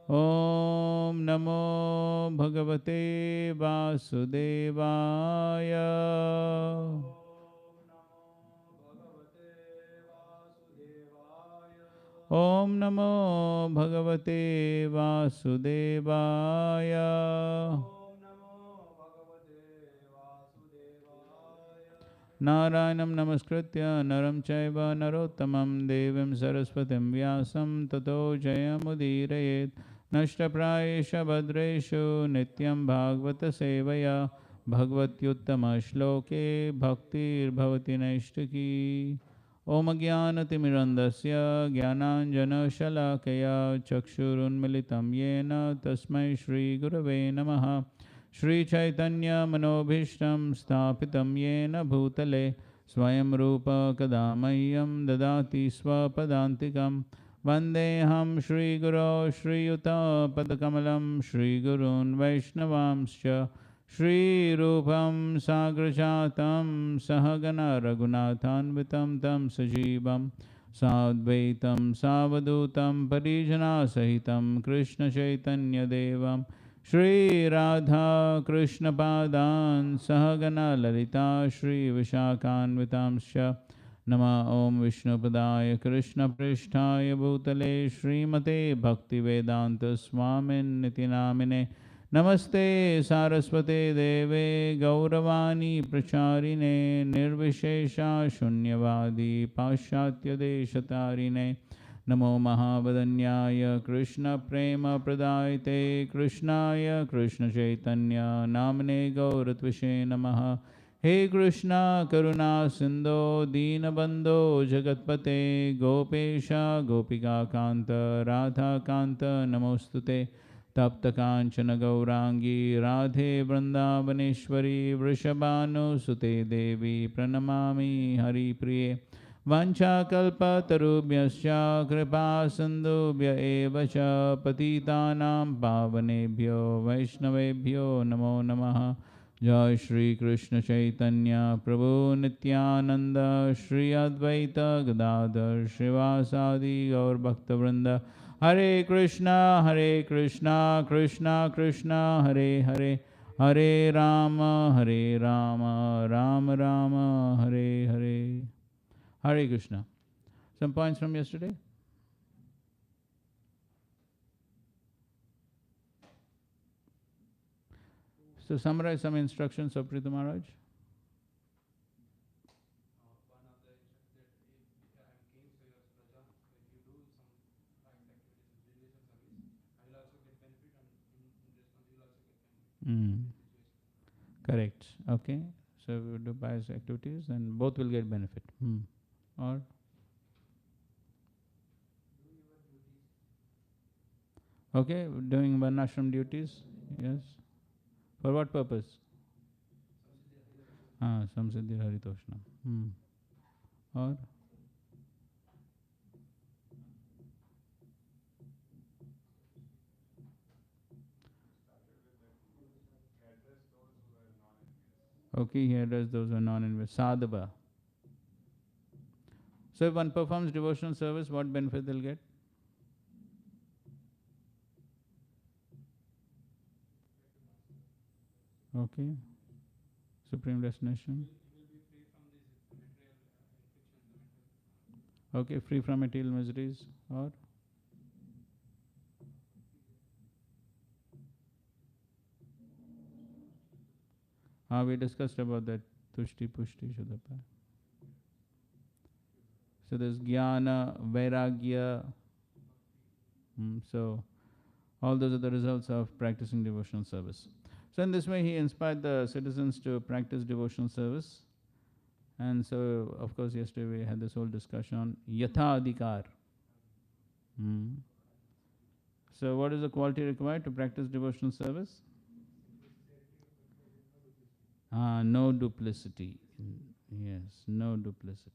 Om Namo Bhagavate Vasudevaya. Om Namo Bhagavate Vasudevaya. Narayanam Namaskritya Naram Chaiva Narottamam Devim Saraswatim Vyasam Tato Jayamudhirayet Nashtaprayesha Bhadreshu Nityam Bhagavata Sevaya Bhagavatyuttama Shloke Bhaktir Bhavati Naishtaki Om Jnanatimirandasya Jnananjana Shalakaya Chakshurunmilitam Yena Tasmai Shri Gurave Namaha Shri Chaitanya Manobhishtam Sthapitam Yena Bhutale Swayam Rupa Kadamayyam Dadati Swapadantikam Vandeham Shri Guru Shri Yuta Padakamalam Shri Gurun Vaishnavamscha Shri Rupam Sagrajatam Sahagana Raghunathanvitam Tam Sajivam Sadvaitam Savadutam Parijana Sahitam Krishna Chaitanya Devam Shri Radha Krishna Padan Sahagana Lalita Shri Vishakhanvitamscha Nama Om Vishnu Padaya Krishna Prishtaya Bhutale Srimate Bhakti Vedanta Swamin Niti Namine Namaste Saraswate Deve Gauravani Pracharine Nirvishesha Shunyavadi Paschatya Deshatarine Namo Mahavadanyaya Krishna Prema Pradayate Krishnaya Krishna Chaitanya Namane Gauratvishe Namaha He Krishna Karuna Sindho Deenabandho Jagatpate Gopesha Gopika Kanta Radha Kanta Namostute Tapta Kanchana Gaurangi Radhe Vrindavaneshwari Vrishabhanu Sute Devi Pranamami Hari Priye Vanchakalpatarubhyascha kripa sindhubhya eva cha patitanam pavanebhyo vaishnavebhyo namo namaha. Jai Shri Krishna Chaitanya Prabhu Nityananda Shri Advaita Gadadhar Srivasadi Gaur Bhaktavrinda Hare Krishna Krishna Krishna Hare Hare Hare Rama Rama Rama Hare Hare. Hare Krishna. Some points from yesterday? So summarize some instructions of Prita Maharaj. Mm. Correct. Okay. So we do pious activities and both will get benefit. Or okay, doing varnashram duties. Yes. For what purpose? Samsiddhi Haritoshna. Or okay, he addressed those who are non-envious. Sadhava. So if one performs devotional service, what benefit they'll get? Okay. Supreme destination. Okay, free from material miseries. Or we discussed about that tushti pushti shuddhapa. So there's jnana, vairagya. So all those are the results of practicing devotional service. So in this way he inspired the citizens to practice devotional service. And so of course yesterday we had this whole discussion on yatha adhikar. So what is the quality required to practice devotional service? No duplicity. Yes, no duplicity.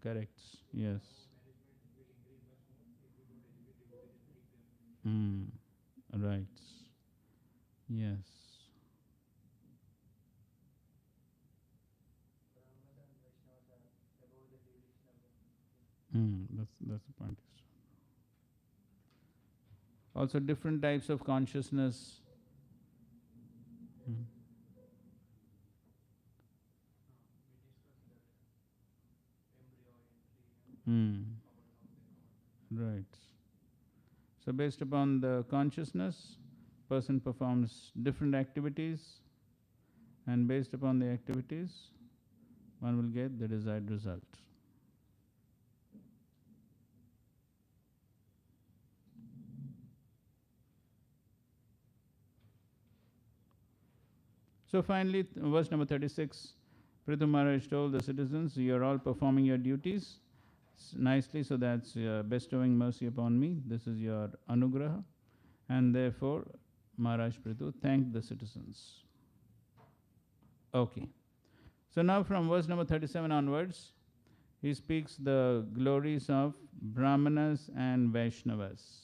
Correct. Yes. Mm. Right. Yes. That's the point. Also, different types of consciousness. Mm. Mm. Right. So, based upon the consciousness, person performs different activities, and based upon the activities, one will get the desired result. So, finally, verse number 36, Prithu Maharaj told the citizens, "You are all performing your duties nicely, so that's bestowing mercy upon me. This is your anugraha." And therefore, Maharaj Prithu thanked the citizens. Okay. So now from verse number 37 onwards, he speaks the glories of Brahmanas and Vaishnavas.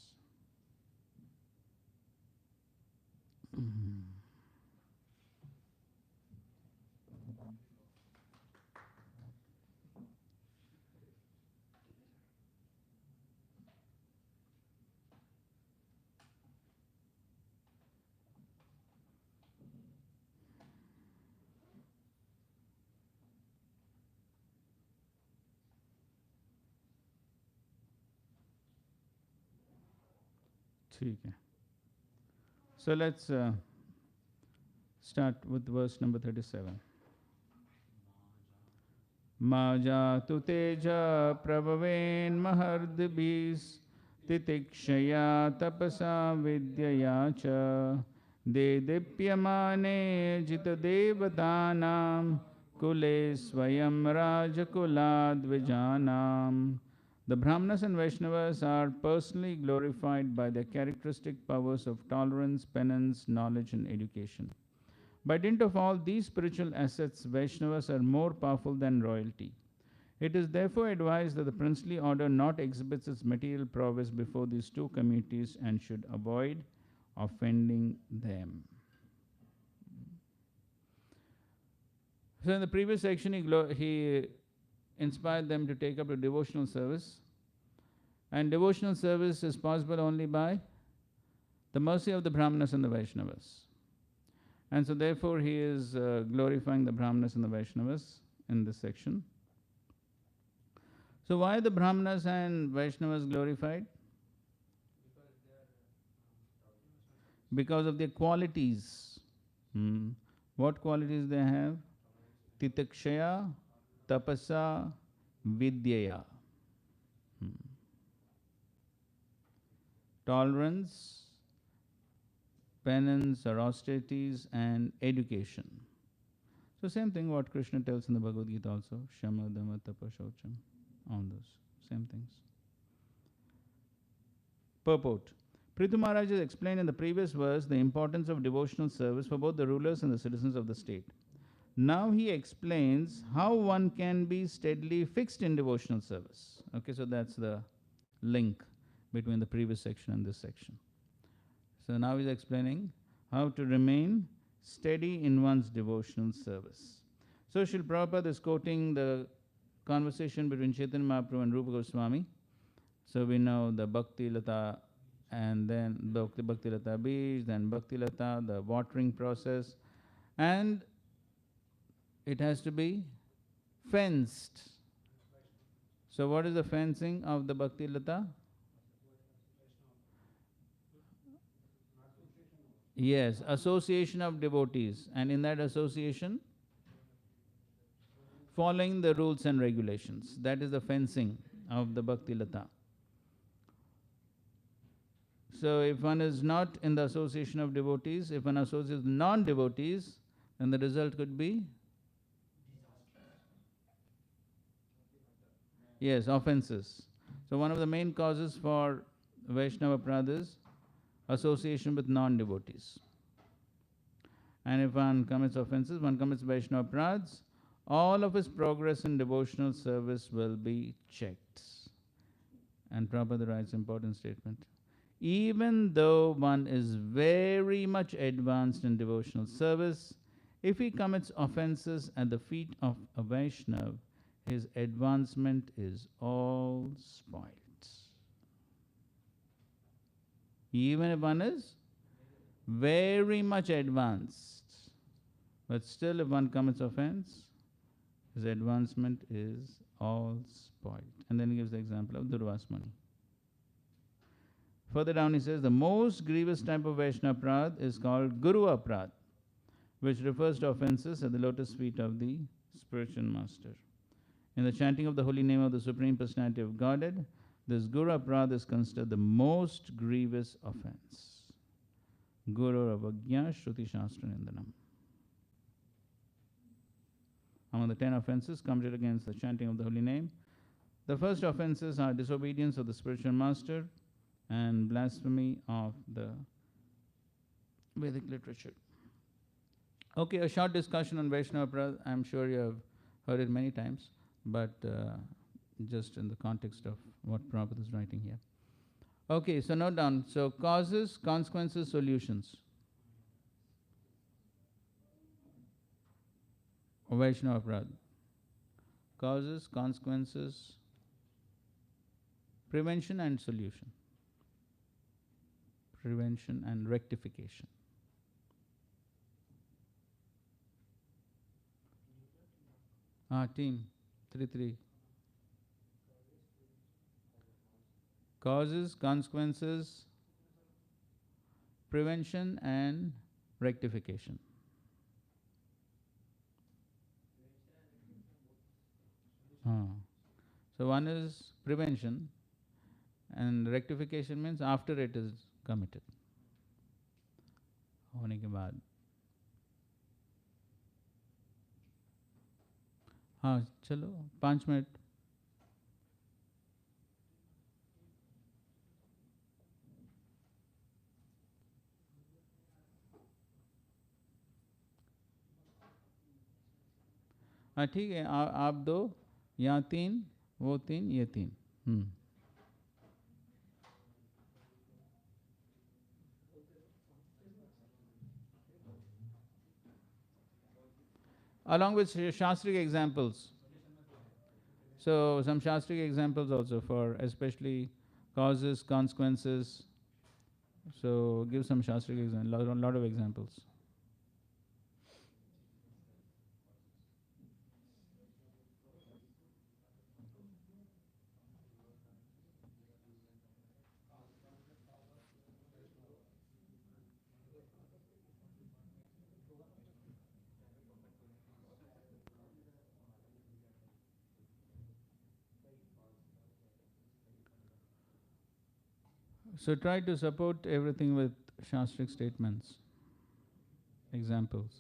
ठीक है. So let's start with verse number 37. Majatu teja prabhaven mahardibis titikshaya tapasa vidyaya cha dedipyamane jitadevatanam kule swayam rajakuladvijanam. The Brahmanas and Vaishnavas are personally glorified by their characteristic powers of tolerance, penance, knowledge, and education. By dint of all these spiritual assets, Vaishnavas are more powerful than royalty. It is therefore advised that the princely order not exhibits its material prowess before these two communities and should avoid offending them. So, in the previous section, he inspired them to take up a devotional service. And devotional service is possible only by the mercy of the Brahmanas and the Vaishnavas. And so, therefore, he is glorifying the Brahmanas and the Vaishnavas in this section. So, why the Brahmanas and Vaishnavas glorified? Because of their qualities. What qualities they have? Titakshaya, tapasa, vidyaya. Tolerance, penance or austerities, and education. So same thing what Krishna tells in the Bhagavad Gita also. Shama, Dhamma, Tapa, Shaucham. All those. Same things. Purport. Prithu Maharaj has explained in the previous verse the importance of devotional service for both the rulers and the citizens of the state. Now he explains how one can be steadily fixed in devotional service. Okay, so that's the link between the previous section and this section. So now he's explaining how to remain steady in one's devotional service. So Srila Prabhupada is quoting the conversation between Chaitanya Mahaprabhu and Rupa Goswami. So we know the Bhakti Lata and then Bhakti Lata Bij, then Bhakti Lata, the watering process, and it has to be fenced. So what is the fencing of the Bhakti Lata? Yes, association of devotees, and in that association, following the rules and regulations. That is the fencing of the Bhakti Lata. So if one is not in the association of devotees, if one associates non-devotees, then the result could be, yes, offenses. So one of the main causes for Vaishnava Aparadha is association with non-devotees. And if one commits offenses, one commits Vaishnava Aparadhas, all of his progress in devotional service will be checked. And Prabhupada writes important statement. even though one is very much advanced in devotional service, if he commits offenses at the feet of a Vaishnav, his advancement is all spoilt. Even if one is very much advanced, but still if one commits offense, his advancement is all spoiled. And then he gives the example of Durvas Muni. Further down he says, the most grievous type of Vaishnava Prad is called Guru Aprad, which refers to offenses at the lotus feet of the spiritual master. In the chanting of the holy name of the Supreme Personality of Godhead, this Guru Aprad is considered the most grievous offense. Guru Avagya Shruti Shastra Nindanam. Among the 10 offenses committed against the chanting of the holy name, the first offenses are disobedience of the spiritual master and blasphemy of the Vedic literature. Okay, a short discussion on Vaishnava Prad. I'm sure you have heard it many times, but just in the context of what Prabhupada is writing here. Okay, so note down. So causes, consequences, solutions. Vaishnava Prad. Causes, consequences, prevention and solution. Prevention and rectification. Team 3-3. Causes, consequences, prevention and rectification. So one is prevention, and rectification means after it is committed. होने के बाद. हाँ चलो 5 minute. हाँ ठीक है, आप 2, यहाँ 3, वो 3, ये 3. Along with Shastric examples. So some Shastric examples also for especially causes, consequences. So give some Shastric examples, a lot of examples. So try to support everything with Shastric statements, examples.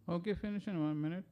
Okay, finish in 1 minute.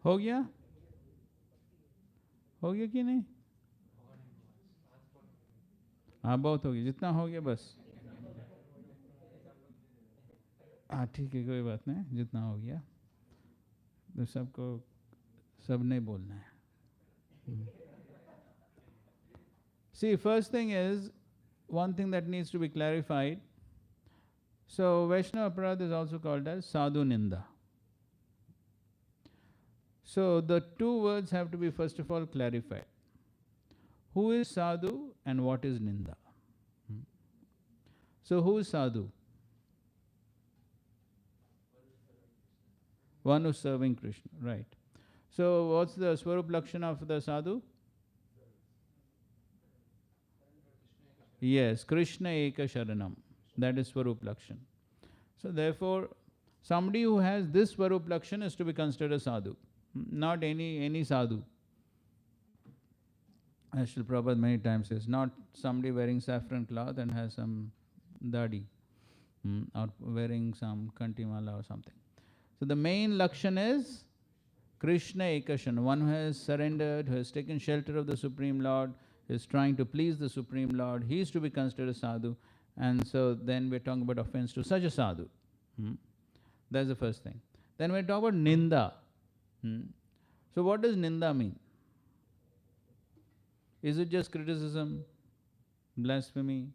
हो गया? हो गया कि नहीं? हाँ, बहुत हो गया, जितना हो गया बस। हाँ ठीक है, कोई बात नहीं, जितना हो गया तो सबको सब नहीं बोलना है. See, first thing is, one thing that needs to be clarified. So, Vaishnava Aparadha is also called as Sadhu Ninda. So, the two words have to be first of all clarified. Who is Sadhu and what is Ninda? So, who is Sadhu? One who's serving Krishna, right. So, what's the Swarup Lakshana of the Sadhu? Yes, Krishna Eka Sharanam. That is Swarup Lakshan. So therefore, somebody who has this Swarup Lakshan is to be considered a sadhu, not any sadhu. As Srila Prabhupada many times says, not somebody wearing saffron cloth and has some dadi, or wearing some kantimala or something. So the main lakshan is Krishna Ekashan, one who has surrendered, who has taken shelter of the Supreme Lord, is trying to please the Supreme Lord. He is to be considered a sadhu. And so then we're talking about offense to such a sadhu. Hmm. That's the first thing. Then we talk about ninda. Hmm. So what does ninda mean? Is it just criticism, blasphemy?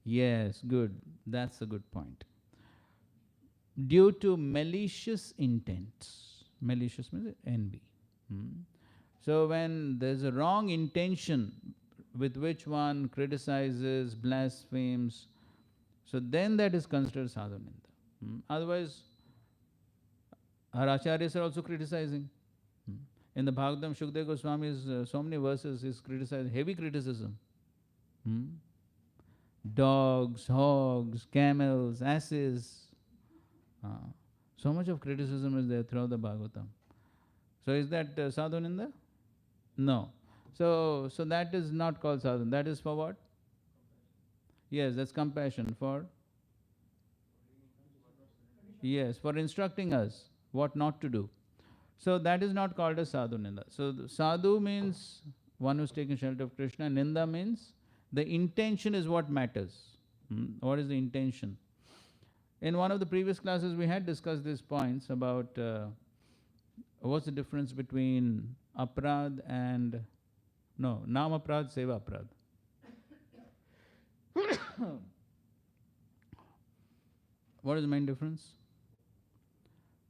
Yes, good. That's a good point. Due to malicious intent. Malicious means envy. Hmm. So when there's a wrong intention with which one criticizes, blasphemes, so then that is considered sadhu ninda. Otherwise, our acharyas are also criticizing. In the Bhagavatam, Shukdev Goswami's so many verses is criticized, heavy criticism. Dogs, hogs, camels, asses. So much of criticism is there throughout the Bhagavatam. So is that sadhu ninda? No. So that is not called sadhu. That is for what? Yes, that's compassion for. Yes, for instructing us what not to do. So that is not called as sadhu ninda. So sadhu means one who's taken shelter of Krishna. Ninda means the intention is what matters. What is the intention? In one of the previous classes, we had discussed these points about what's the difference between aprad and nam aprad, seva aprad. What is the main difference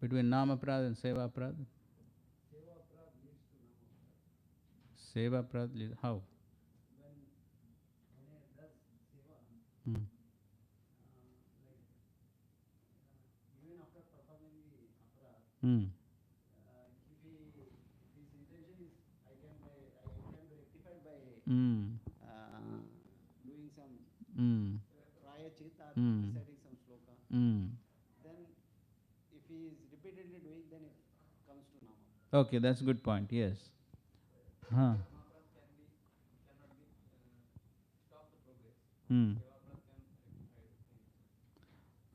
between nam aprad and seva aprad? Seva aprad leads how? Hmm. Even after performing the aparat, Hmm. if his intention is it can be rectified by doing some prayachit or reciting some sloka. Then if he is repeatedly doing, then it comes to nama. Okay, that's a good point. Yes. Huh.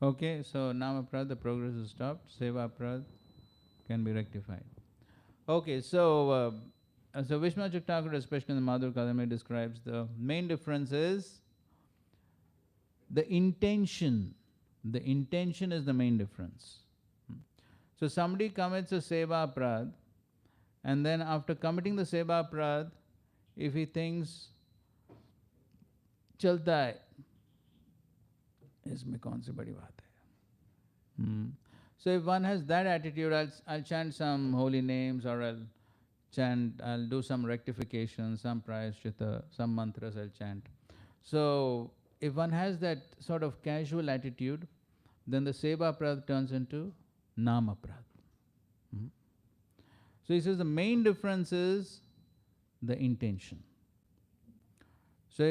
Okay, so nama aprad, the progress is stopped. Seva aprad can be rectified. Okay, so Vishwanath Thakur, especially in the Madhur Kadambi, describes the main difference is the intention. The intention is the main difference. So somebody commits a seva aprad, and then after committing the seva aprad, if he thinks चलता है इसमें कौन सी बड़ी बात है. So if one has that attitude, I'll chant some holy names, or I'll do some rectification, some prayashrita, some mantras I'll chant. So if one has that sort of casual attitude, then the seva aprad turns into nama aprad. So he says the main difference is the intention. So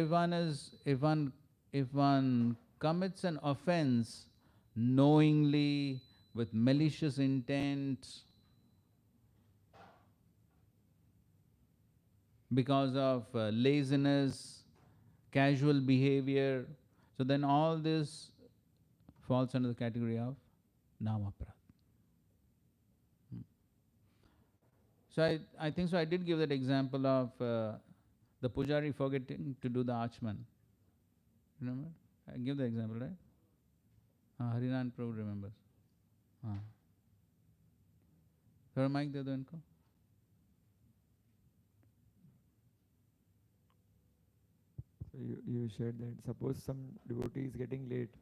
if one commits an offense knowingly, with malicious intent, because of laziness, casual behavior, so then all this falls under the category of namaprad. So I think so. I did give that example of the pujari forgetting to do the achman. Remember? I give the example, right? Harinan Prabhu remembers. थोड़ा mic दे दो इनको. So you shared that suppose some devotee is getting late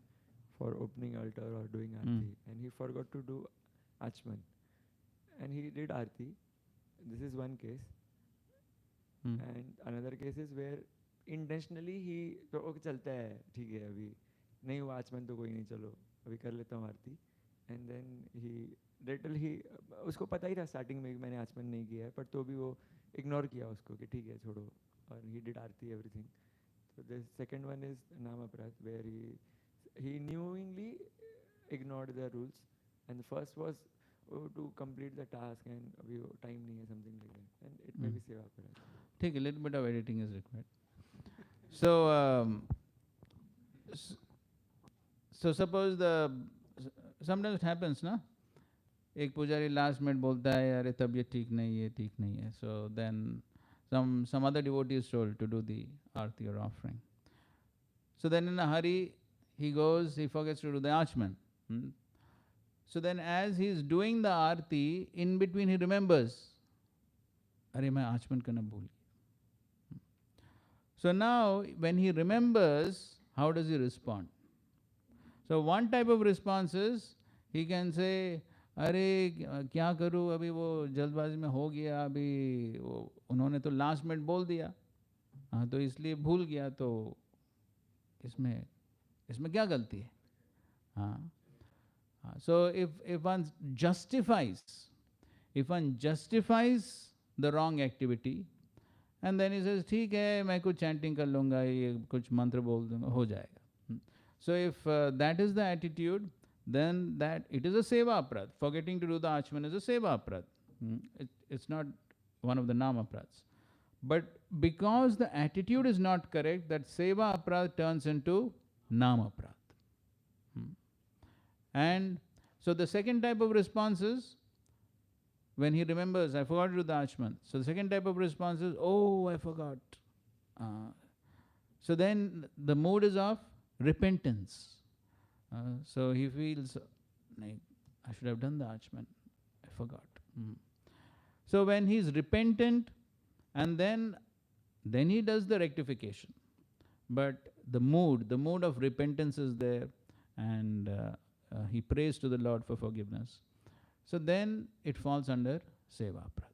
for opening altar or doing arti, and he forgot to do achman, and he did arti. This is one case. And another case is where intentionally he तो okay चलता है, ठीक है, अभी नहीं हुआ आचमन तो कोई नहीं, चलो अभी कर लेता हूँ आरती. And then he उसको पता ही था स्टार्टिंग में मैंने आचमन नहीं किया है, पर तो भी वो इग्नोर किया उसको कि ठीक है छोड़ो or he did Aarti, everything. So the second one is Namaprad, where he knowingly ignored the rules, and the first was to complete the task and time nahi hai, something like that, and it may be seva aparad. Take a little bit of editing is required. So, so suppose sometimes it happens, na? एक पुजारी last minute बोलता है अरे तबीयत ठीक नहीं है, so then some other devotee is told to do the arti or offering. So then in a hurry he forgets to do the archman. So then as he is doing the arti, in between he remembers, अरे मैं आचमन करना भूल गया. So now when he remembers, how does he respond? So one type of response is he can say, अरे क्या करूँ, अभी वो जल्दबाजी में हो गया, अभी उन्होंने तो लास्ट मिनट बोल दिया, हाँ तो इसलिए भूल गया, तो इसमें क्या गलती है? हाँ. So if one justifies the wrong activity, and then he says ठीक है मैं कुछ chanting कर लूँगा, ये कुछ मंत्र बोल दूँगा, हो जाएगा. So if that is the attitude, then that it is a seva aprad. Forgetting to do the achman is a seva aprad. It's not one of the nama aprads. But because the attitude is not correct, that seva aprad turns into nama aprad. And so the second type of response is when he remembers, I forgot to do the achman. So the second type of response is, oh, I forgot. So then the mood is of repentance. So he feels like, I should have done the achman, I forgot. So when he is repentant, and then he does the rectification. But the mood of repentance is there, and he prays to the Lord for forgiveness. So then it falls under seva aprad.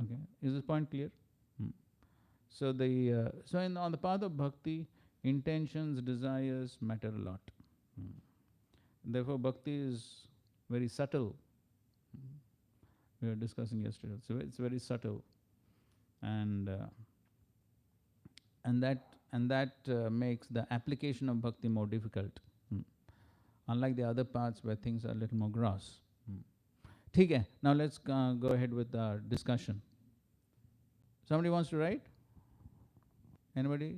Okay, is this point clear? So on the path of bhakti, intentions, desires matter a lot. Therefore, bhakti is very subtle. We were discussing yesterday. So it's very subtle, and that makes the application of bhakti more difficult. Unlike the other paths where things are a little more gross. ठीक है. Now let's go ahead with our discussion. Somebody wants to write? Anybody?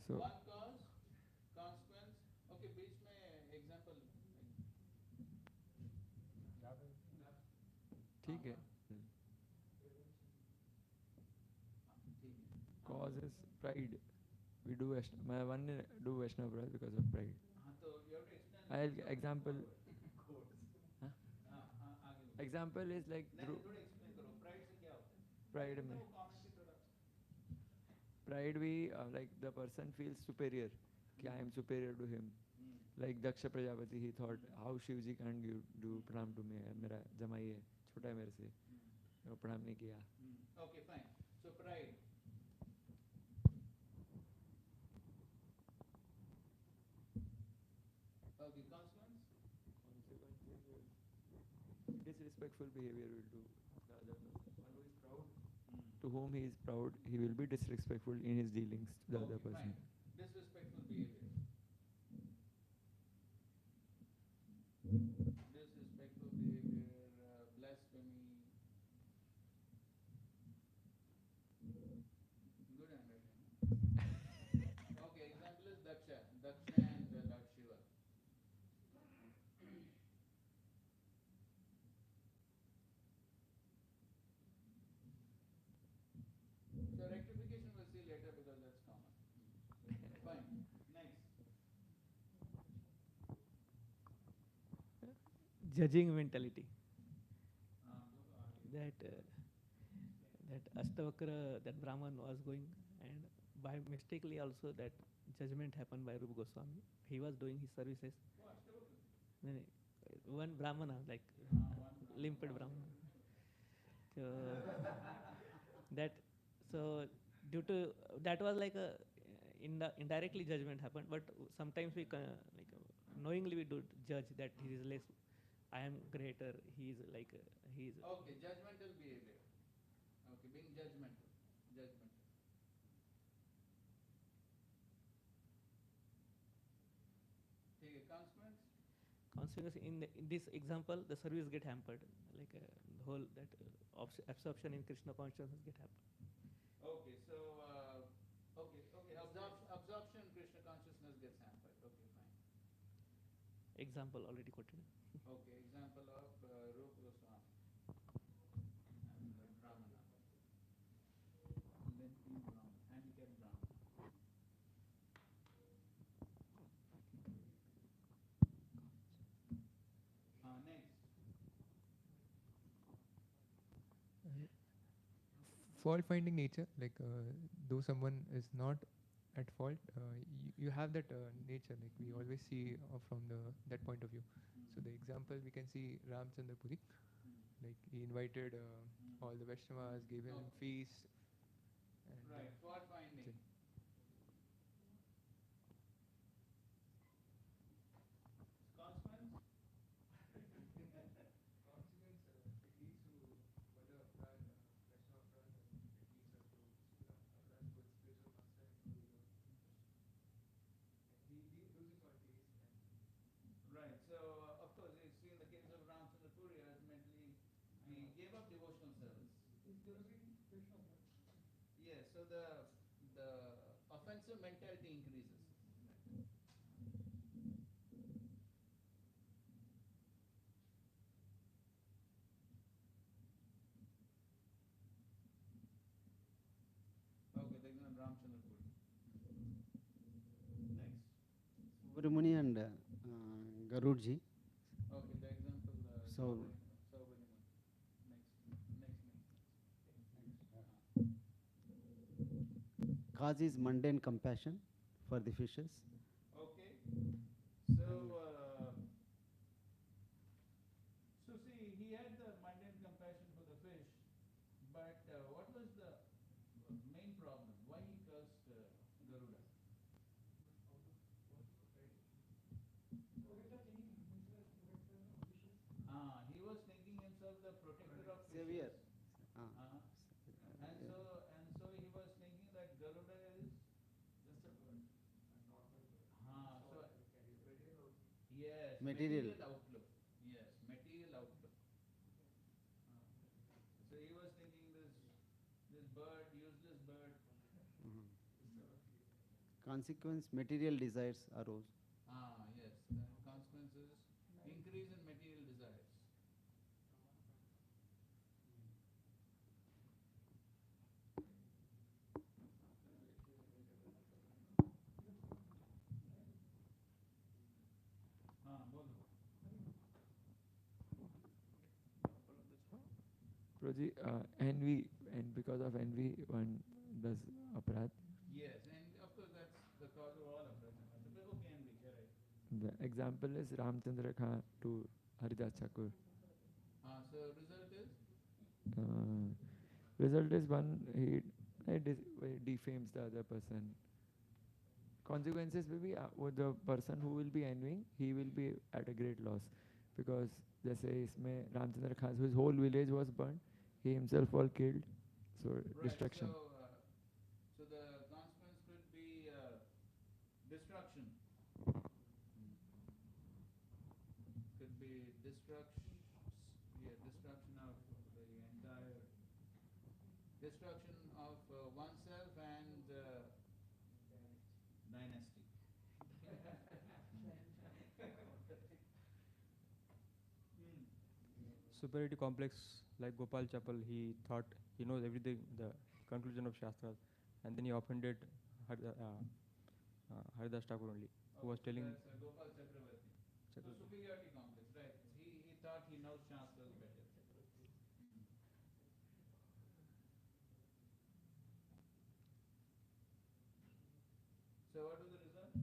So one cause, consequence. Okay, बीच में example. ठीक है. Cause is pride. We do my one do Vaishnava Prad because of pride. तो you have to explain. I'll example. Example is like pride में. Pride we like the person feels superior. कि I am superior to him. Like Daksha Prajapati, he thought how Shivji can't do pranam to me. मेरा जमाई है, छोटा है मेरे से, वो pranam नहीं किया. Okay, fine. So pride. Okay, consequence. Disrespectful behavior will do the other person. One who is proud, to whom he is proud, he will be disrespectful in his dealings to the other person. Fine. Disrespectful behavior. judging mentality. That Astavakra, that Brahman was going, and by mistakenly also that judgment happened by Rupa Goswami. He was doing his services. No, no, one Brahmana, like limpid Brahmana. So that, so due to that was like a indirectly judgment happened, but sometimes we like knowingly we do judge that he is less. I am greater. He is like he is. Okay, judgmental behavior. Okay, being judgmental. Judgmental. Okay, consequence? Consequence in this example, the service get hampered. Like the whole that absorption in Krishna consciousness get hampered. Okay, so absorption Krishna consciousness gets hampered. Okay, fine. Example already quoted. Okay, example of Rupa Goswami and Brahmana. Limping Brahmana, handicapped Brahmana. Next. Fault finding nature, like though someone is not at fault, you have that nature, like we always see from that point of view. So the example we can see Ramchandra Puri, like he invited all the Vaishnavas, gave him feast. And Right, fault finding. Consequence? consequence, it leads to further upgrade, Vaishnava upgrade, and it leads us to upgrade towards spiritual master and ego. And he loses all taste. Right, so of course, you see in the case of Ramchandra Puri, ultimately he gave up devotional service. Yes, so the offensive mentality increases. Okay, the example Ramchandra Puri. Next. Subramani and Garudji. Okay, the example. So. Cause is mundane compassion for the fishes. Okay. So see, he had the mundane compassion for the fish, but what was the main problem? Why he cursed Garuda? He was thinking himself the protector of fishes. Savior. And so he was thinking that Garuda is just a bird. Yes, Material. outlook. Yes, material outlook. So he was thinking this bird, useless bird. Consequence, material desires arose. Yes. The consequence is increase in material desires. Prabhuji, envy, and because of envy, one does aparadh. Yes, and of course that's the cause of all of them. So people can be correct. The example is Ramchandra Khan to Haridas Thakur. So result is? Result is one, he defames the other person. Consequences will be with the person who will be envying, he will be at a great loss. Because जैसे इसमें Ramchandra Khan, his whole village was burned, he himself was killed, so right, destruction. So the consequence could be destruction. Could be destruction of the entire, destruction of oneself and dynasty. Superiority complex, like Gopal Chapal, he thought he knows everything, the conclusion of Shastras, and then he offended Haridas Thakur only, who was telling. Gopal Chakravarti. So superiority complex, right? He thought he knows Shastras better. So what was the result?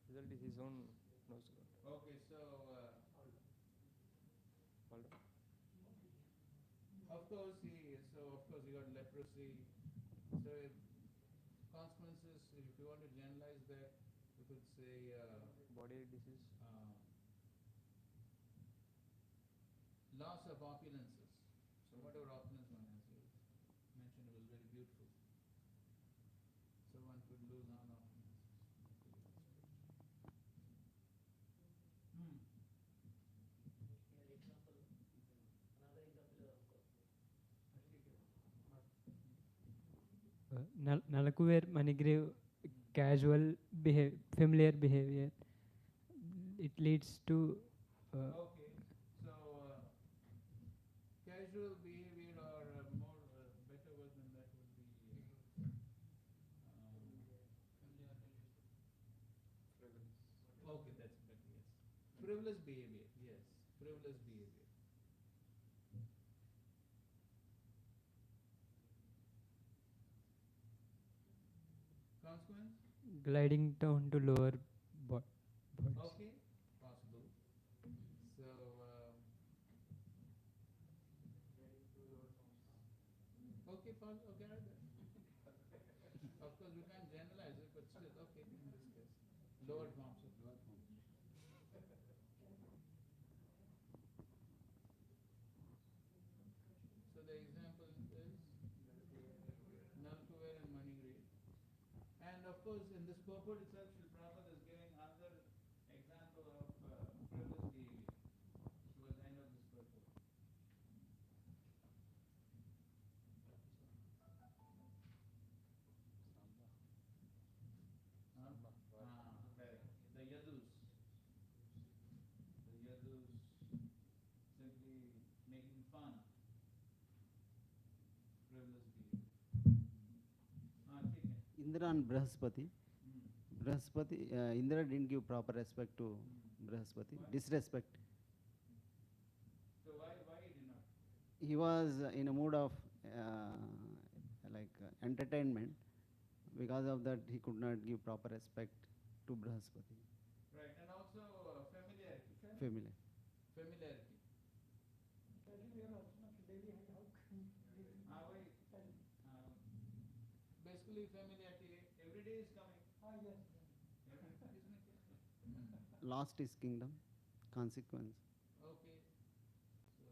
Result is his own nose. Okay, so of course he got leprosy. So consequences, if you want to generalize that, you could say Body disease. Loss of opulences. So whatever opulence one has, you mentioned it was very beautiful. So one could lose on opulences. Nalakuver Manigrave casual familiar behavior. It leads to Okay, so casual behavior or more better word than that would be okay, that's better, yes. Frivolous behavior, yes. Frivolous behavior. Consequence? gliding down to lower bodies. Okay, possible. So, okay, okay, right there. Of course, we can't generalize it, but still, okay, in this case. Lower forms of lower forms. So the example is Nalkuver and Manigri. And of course, in this purport itself, Srila Prabhupada is giving another example of frivolous behavior towards the end of this purport. Right. The Yadus. The Yadus simply making fun. Frivolous behavior. Indra and Brahaspati. Brahaspati, Indra didn't give proper respect to Brahaspati. Why? Disrespect. So why he did not? He was in a mood of entertainment. Because of that, he could not give proper respect to Brahaspati. Right, and also familiarity. Familiar. Familiarity. Basically, familiarity. Every day is coming. Yes. Lost his kingdom. Consequence. Okay. So,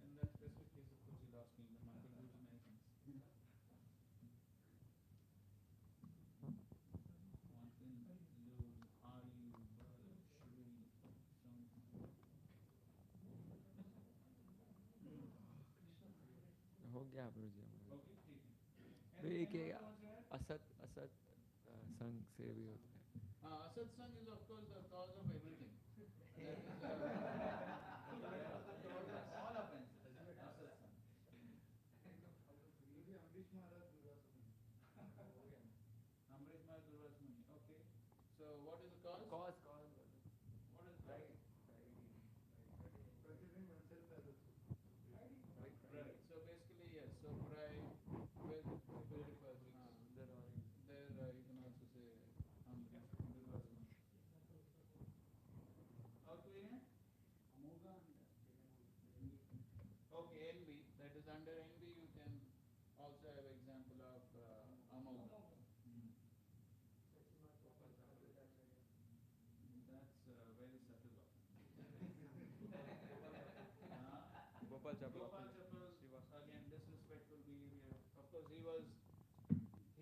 in that specific case, of course, he lost kingdom. One could lose many things. One can lose Ayu, Bal, Shri, something. हो गया प्रभुजी हमारा Okay, ठीक है. एक Anyone wants to add? असत असत संग से भी होता है Satsang is of course the cause of everything. That is the cause of all offenses. Satsang. Amrish Maharaj Durvas Muni. Okay. So what is the cause? What is right? Right. So basically, yes. So pride, where the spiritual qualities. There you can also say Amrish Durvas Muni. How to hear? Okay, envy. That is under envy. You can also have example of Amogha. That's very subtle. Gopal Chapel. Gopal Chappel's again disrespectful behavior. Of course, he was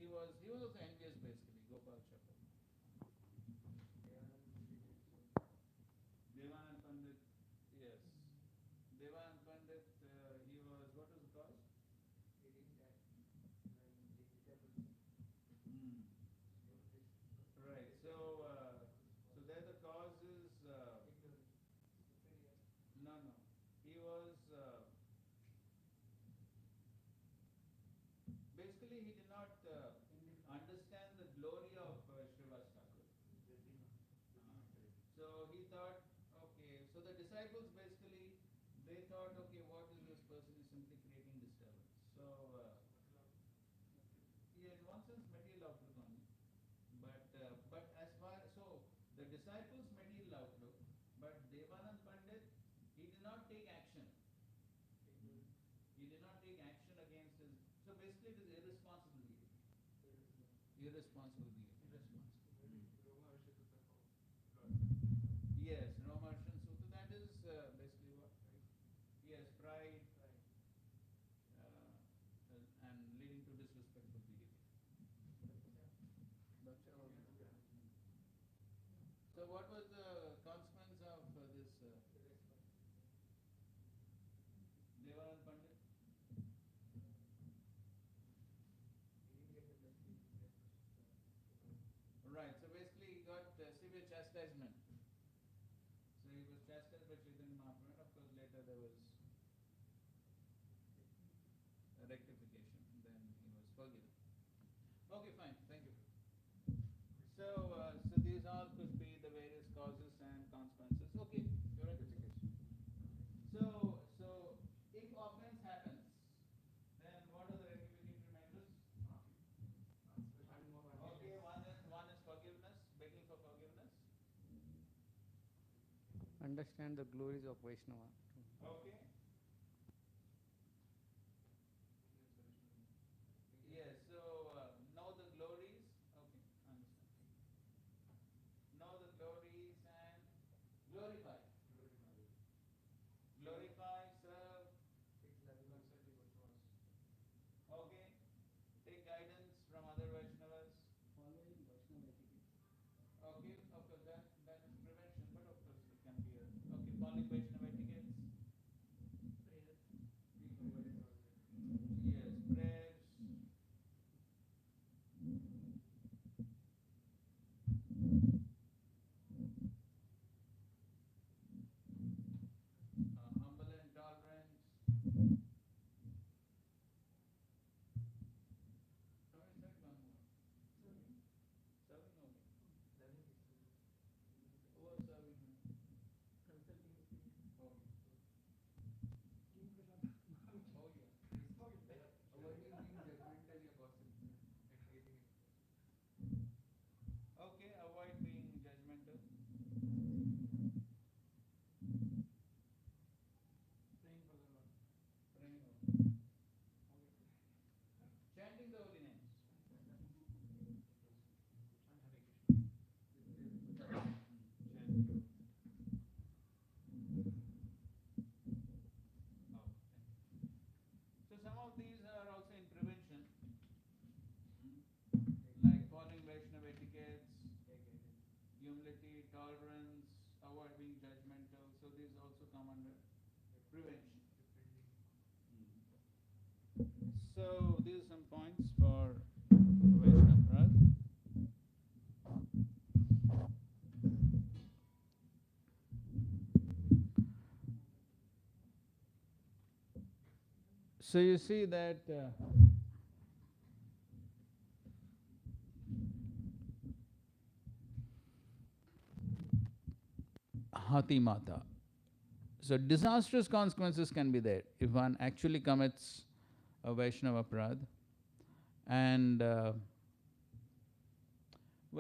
also envious basically. Gopal Chappel. Devanand Pandit, yes. Devanand Pandit, he was, what was the cause? Right. So there the cause is no. He was basically he did not understand the glory of Srivas Thakur. thought, okay, so the disciples basically, they thought, okay, what is this person is simply creating disturbance. So, yeah, in one sense, material outlook only. But as far, so the disciples' material outlook, but Devanand Pandit, he did not take action. He did not take action against his. So basically, it is irresponsible behavior. Irresponsible behavior. Yes, Romarshan Sutta. That is basically what, right? Yes, pride, and leading to disrespectful behavior. So, what was the consequence of this Devanand Pandit? Right. So basically, he got severe chastisement. So he was chastised by Chaitanya Mahaprabhu. Of course, later there was a rectification, and then he was forgiven. Okay, fine. Thank you. So these all could be the various causes and consequences. Okay, correct. So if offense happens, then what are the rectificatory measures? Okay, one is forgiveness, begging for forgiveness. Understand the glories of Vaishnava. Okay. Yes. So know the glories. Okay, understand. Know the glories and glorify. Glorify, serve. Okay. Take guidance from other Vaishnavas. Following Vaishnava etiquette. Okay, of course that is prevention, but of course it can be a okay. Following Vaishnava etiquettes. Yes, prayers. Humble and tolerant. Somebody said one more. Serving only. Who was serving him? Okay. Oh yeah. Avoiding being judgmental or gossip and creating it. Okay, avoid being judgmental. Praying for the Lord. Praying. Chanting the holy names. Chanting. Oh, so some of these are also in prevention, like following Vaishnava etiquettes, humility, tolerance, avoid being judgmental. So these also come under prevention. So these are some points for Vaishnava Prad. So you see that Hati Mata. So disastrous consequences can be there if one actually commits a Vaishnava Prad. And well,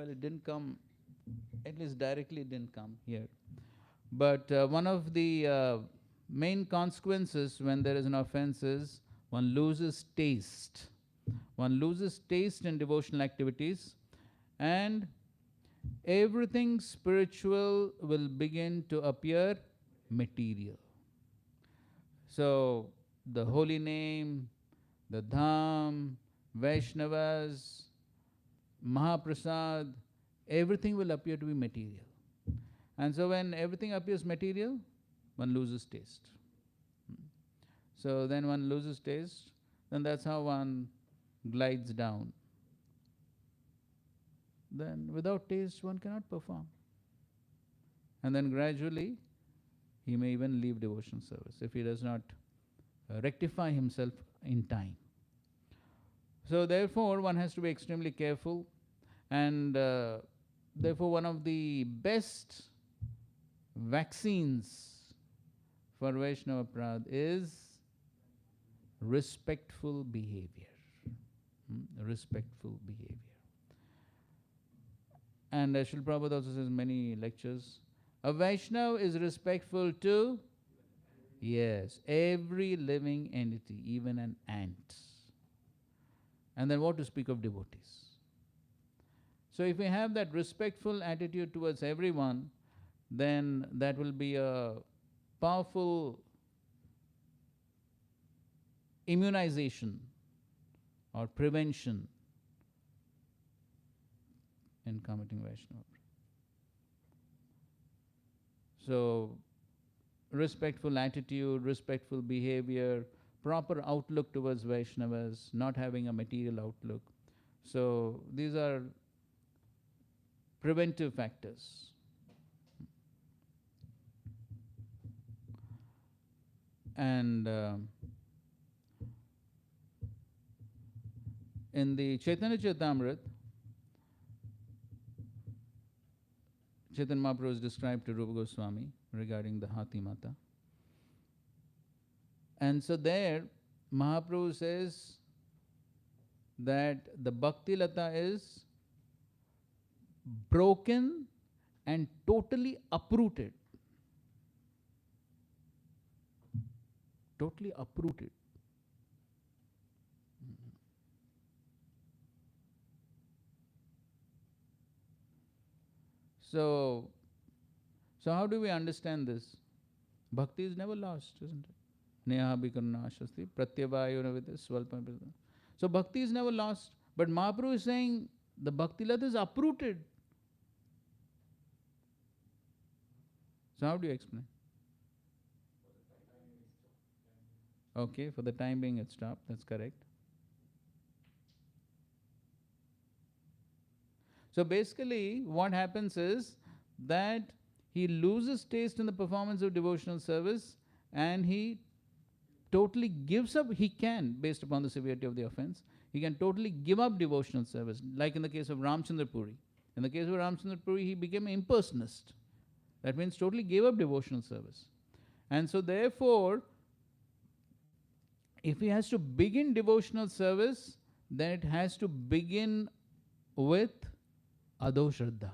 it didn't come, at least directly it didn't come here. But one of the main consequences when there is an offense is one loses taste. One loses taste in devotional activities, and everything spiritual will begin to appear material. So the holy name, the dham, Vaishnavas, Mahaprasad, everything will appear to be material. And so when everything appears material, one loses taste. So then one loses taste, then that's how one glides down. Then without taste, one cannot perform. And then gradually, he may even leave devotion service if he does not rectify himself in time. So therefore, one has to be extremely careful, and therefore one of the best vaccines for Vaishnava Prad is respectful behavior. Respectful behavior. And Srila Prabhupada also says many lectures, a Vaishnava is respectful to, yes, every living entity, even an ant. And then what to speak of devotees? So if we have that respectful attitude towards everyone, then that will be a powerful immunization or prevention in committing Vaishnava. So, respectful attitude, respectful behavior, proper outlook towards Vaishnavas, not having a material outlook. So, these are preventive factors. And in the Chaitanya Charitamrita, Chaitanya Mahaprabhu is described to Rupa Goswami regarding the Hathi Mata. And so there, Mahaprabhu says that the Bhakti Lata is broken and totally uprooted. Totally uprooted. So how do we understand this? Bhakti is never lost, isn't it? Neha bikarna shasti pratyavayo navite swalpam. So bhakti is never lost. But Mahaprabhu is saying the Bhakti Lata is uprooted. So how do you explain? Okay, for the time being it stopped. That's correct. So basically what happens is that he loses taste in the performance of devotional service and he totally gives up. He can, based upon the severity of the offense, he can totally give up devotional service, like in the case of Ramchandra Puri. In the case of Ramchandra Puri, he became an impersonalist. That means totally gave up devotional service. And so therefore, if he has to begin devotional service, then it has to begin with Ado Shraddha.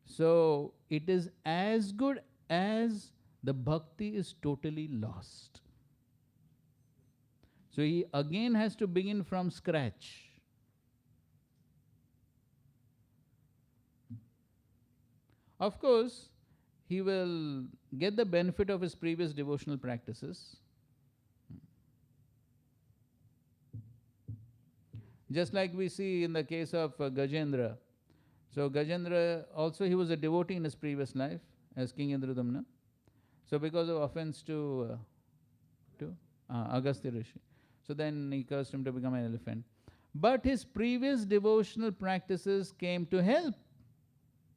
So it is as good as the bhakti is totally lost. So he again has to begin from scratch. Of course, he will get the benefit of his previous devotional practices. Just like we see in the case of Gajendra. So Gajendra also, he was a devotee in his previous life as King Indradumna. So because of offense to Agastya Rishi, so then he cursed him to become an elephant. But his previous devotional practices came to help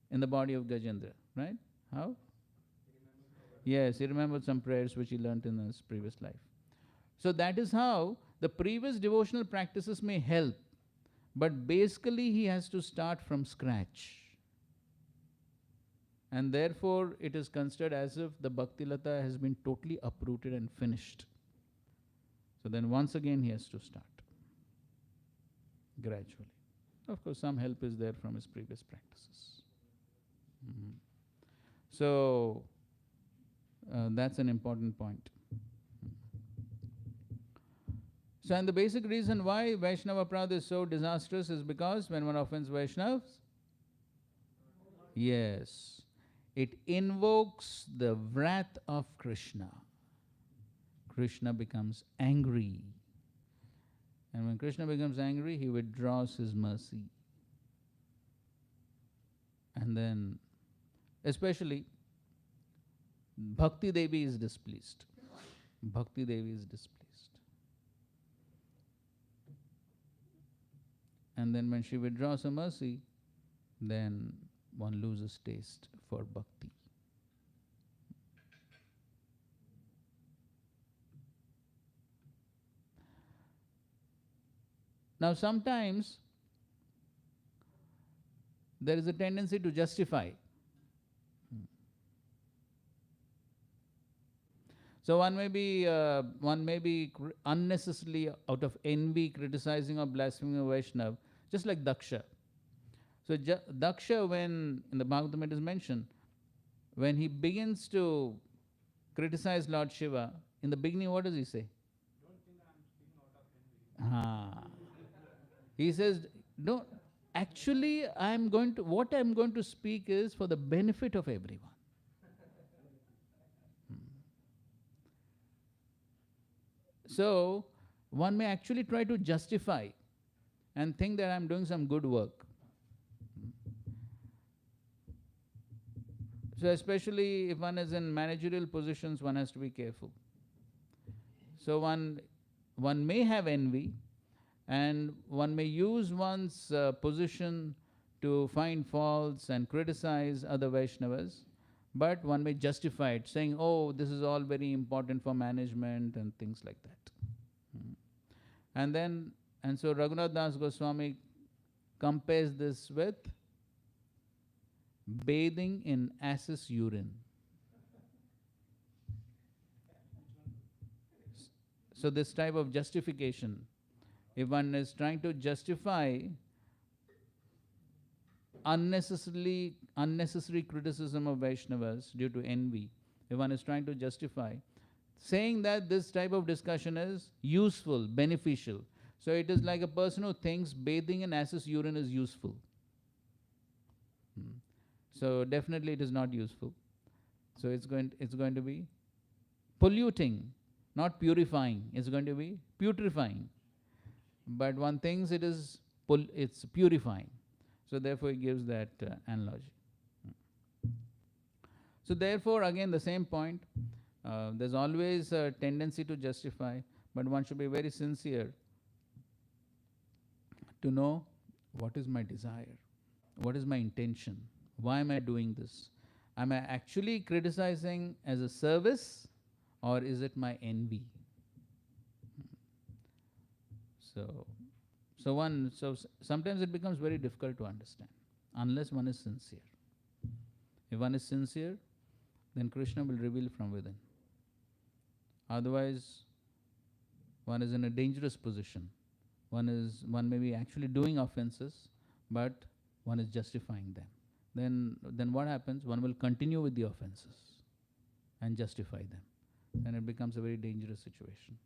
in the body of Gajendra, right? How? Yes, he remembered some prayers which he learnt in his previous life. So that is how the previous devotional practices may help, but basically he has to start from scratch. And therefore it is considered as if the Bhakti Lata has been totally uprooted and finished. So then once again he has to start gradually. Of course, some help is there from his previous practices. So that's an important point. So, and the basic reason why Vaishnava Prad is so disastrous is because when one offends Vaishnavas, yes, it invokes the wrath of Krishna. Krishna becomes angry. And when Krishna becomes angry, he withdraws his mercy. And then, especially, Bhakti Devi is displeased. Bhakti Devi is displeased. And then when she withdraws her mercy, then one loses taste for bhakti. Now sometimes there is a tendency to justify. So one may be unnecessarily out of envy criticizing or blaspheming a Vaishnava, just like Daksha. So Daksha, when in the Bhagavatam it is mentioned, when he begins to criticize Lord Shiva, in the beginning what does he say? Don't think I'm speaking out of envy. He says, no, actually what I'm going to speak is for the benefit of everyone. So one may actually try to justify and think that I'm doing some good work. So especially if one is in managerial positions, one has to be careful. So one may have envy, and one may use one's position to find faults and criticize other Vaishnavas, but one may justify it, saying, oh, this is all very important for management and things like that. And so Raghunath Das Goswami compares this with bathing in ass's urine. So this type of justification, if one is trying to justify unnecessary criticism of Vaishnavas due to envy, if one is trying to justify, saying that this type of discussion is useful, beneficial. So it is like a person who thinks bathing in ass's urine is useful. So definitely it is not useful. So it's going to be polluting, not purifying. It's going to be putrefying. But one thinks it's purifying. So therefore he gives that analogy. So therefore again the same point, there's always a tendency to justify, but one should be very sincere to know what is my desire, what is my intention, why am I doing this? Am I actually criticizing as a service, or is it my envy? So sometimes it becomes very difficult to understand unless one is sincere. If one is sincere, then Krishna will reveal from within. Otherwise, one is in a dangerous position. One may be actually doing offenses, but one is justifying them. Then what happens? One will continue with the offenses and justify them. Then it becomes a very dangerous situation.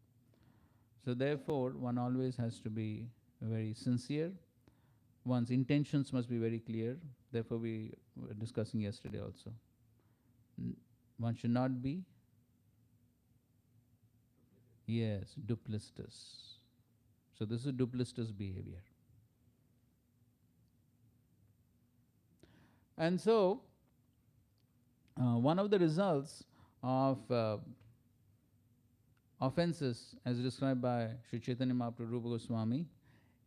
So therefore, one always has to be very sincere. One's intentions must be very clear. Therefore, we were discussing yesterday also. One should not be, duplicitous. So this is duplicitous behavior. And so, one of the results of offenses, as described by Sri Chaitanya Mahaprabhu Rupa Goswami,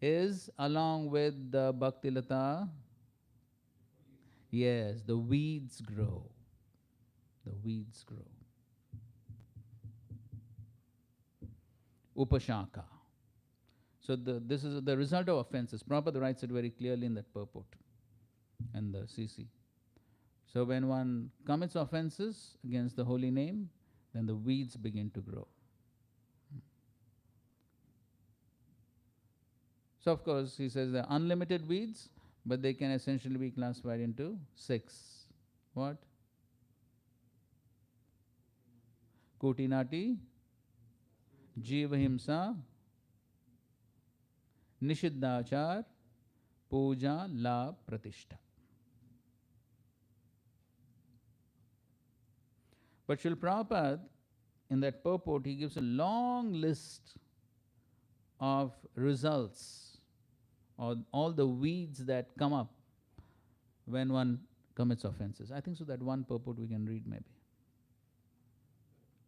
is along with the Bhaktilata, the weeds grow. The weeds grow. Upashaka. So this is the result of offenses. Prabhupada writes it very clearly in that purport and the CC. So when one commits offenses against the holy name, then the weeds begin to grow. So of course he says there are unlimited weeds, but they can essentially be classified into 6. What? Kutinati, Jivahimsa, Nishiddhachar, Puja, La, Pratishta. But Srila Prabhupada, in that purport, he gives a long list of results, or all the weeds that come up when one commits offenses. I think so that one purport we can read maybe.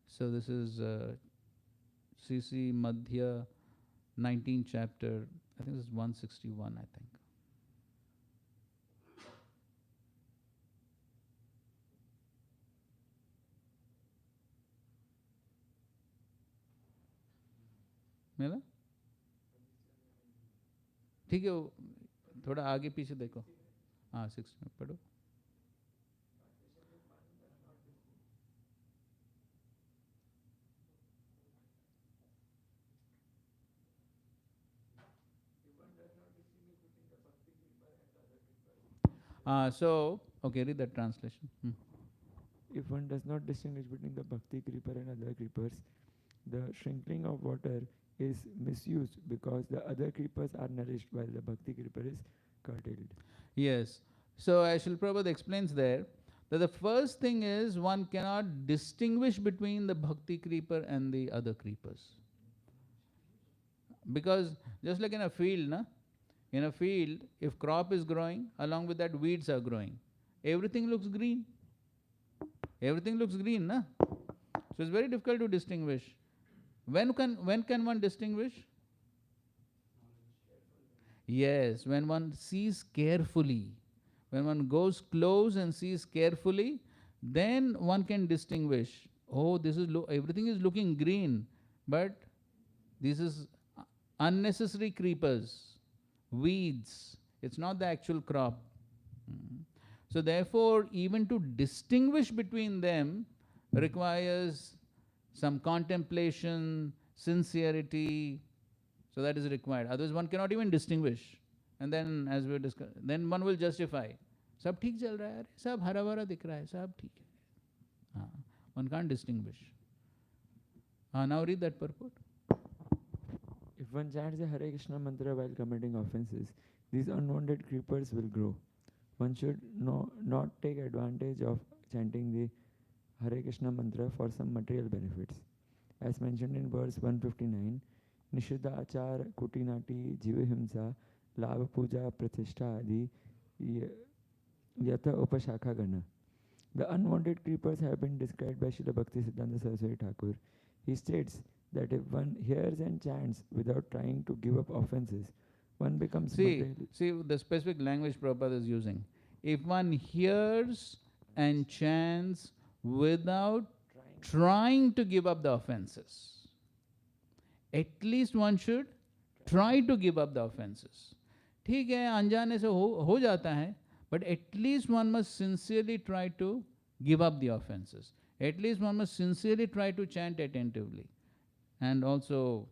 So this is CC Madhya 19th chapter, I think this is 161, I think. मिला? ठीक है, थोड़ा आगे पीछे देखो. 6 padu. So, okay, read that translation. If one does not distinguish between the bhakti creeper and other creepers, the sprinkling of water is misused because the other creepers are nourished while the bhakti creeper is curtailed. Yes. So, as Srila Prabhupada explains there, that the first thing is one cannot distinguish between the bhakti creeper and the other creepers. Because just like in a field, na? In a field, if crop is growing, along with that weeds are growing. Everything looks green. Everything looks green, na? So it's very difficult to distinguish. When can one distinguish? Yes, when one sees carefully. When one goes close and sees carefully, then one can distinguish. Oh, this is everything is looking green, but this is unnecessary creepers, weeds. It's not the actual crop. So therefore, even to distinguish between them requires some contemplation, sincerity. So that is required. Otherwise, one cannot even distinguish. And then, as we discussed, then one will justify. सब ठीक चल रहा है, सब हरा भरा दिख रहा है, सब ठीक है. One can't distinguish. Now read that purport. If one chants the Hare Krishna mantra while committing offenses, these unwanted creepers will grow. One should not take advantage of chanting the Hare Krishna mantra for some material benefits. As mentioned in verse 159, Nishiddha Achar Kutinati Jivahimsa Lava Puja Pratishtha Adi Yata Upashakha Gana. The unwanted creepers have been described by Srila Bhakti Siddhanta Saraswati Thakur. He states that if one hears and chants without trying to give up offenses, one becomes See the specific language Prabhupada is using. If one hears and chants without trying to give up the offenses, at least one should try to give up the offenses. ठीक है, अनजाने से हो जाता है, but at least one must sincerely try to give up the offenses. At least one must sincerely try to chant attentively and also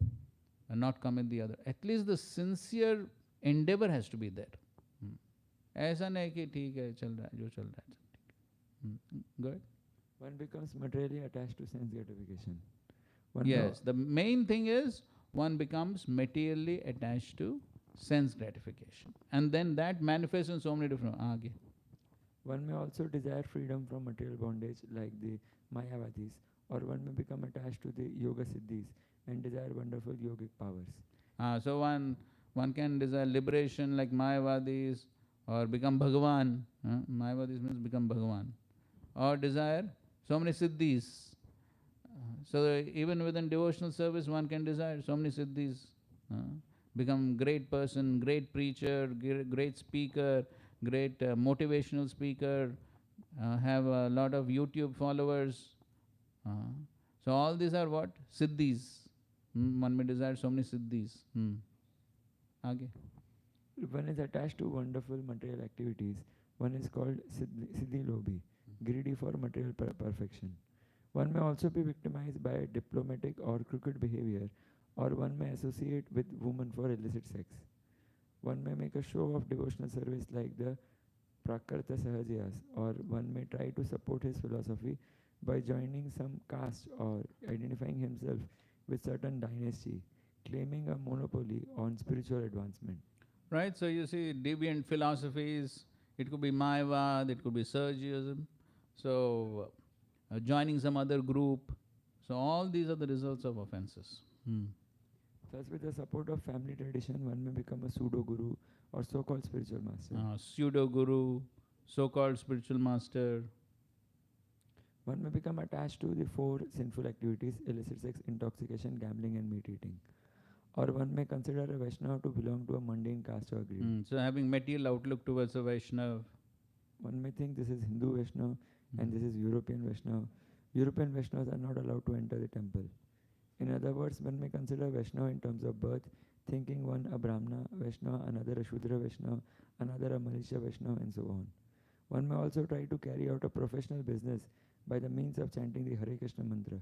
not commit the other. At least the sincere endeavor has to be there. ऐसा नहीं कि ठीक है चल रहा है जो चल रहा है ठीक है. Good. One becomes materially attached to sense gratification. Yes, the main thing is one becomes materially attached to sense gratification, and then that manifests in so many different. One may also desire freedom from material bondage like the Mayavadis, or one may become attached to the Yoga Siddhis and desire wonderful yogic powers. So one can desire liberation like Mayavadis, or become Bhagavan. Mayavadis means become Bhagavan, or desire so many siddhis. So even within devotional service, one can desire so many siddhis. Become great person, great preacher, great speaker, great motivational speaker, have a lot of YouTube followers. So all these are what? Siddhis. One may desire so many siddhis. Okay. If one is attached to wonderful material activities, one is called Siddhi Lobhi, greedy for material perfection. One may also be victimized by diplomatic or crooked behavior, or one may associate with women for illicit sex. One may make a show of devotional service like the Prakrita Sahajiyas, or one may try to support his philosophy by joining some caste or identifying himself with certain dynasty, claiming a monopoly on spiritual advancement. Right, so you see deviant philosophies, it could be Mayavad, it could be Sergiism, so joining some other group, so all these are the results of offenses. Thus, with the support of family tradition, one may become a pseudo-guru or so-called spiritual master. Pseudo-guru, so-called spiritual master. One may become attached to the 4 sinful activities: illicit sex, intoxication, gambling and meat eating. Or one may consider a Vaishnava to belong to a mundane caste or greed. So having material outlook towards a Vaishnava. One may think this is Hindu Vaishnava and this is European Vaishnava. European Vaishnavas are not allowed to enter the temple. In other words, one may consider Vaishnava in terms of birth, thinking one a Brahmana Vaishnava, another a Shudra Vaishnava, another a Manisha Vaishnava, and so on. One may also try to carry out a professional business by the means of chanting the Hare Krishna mantra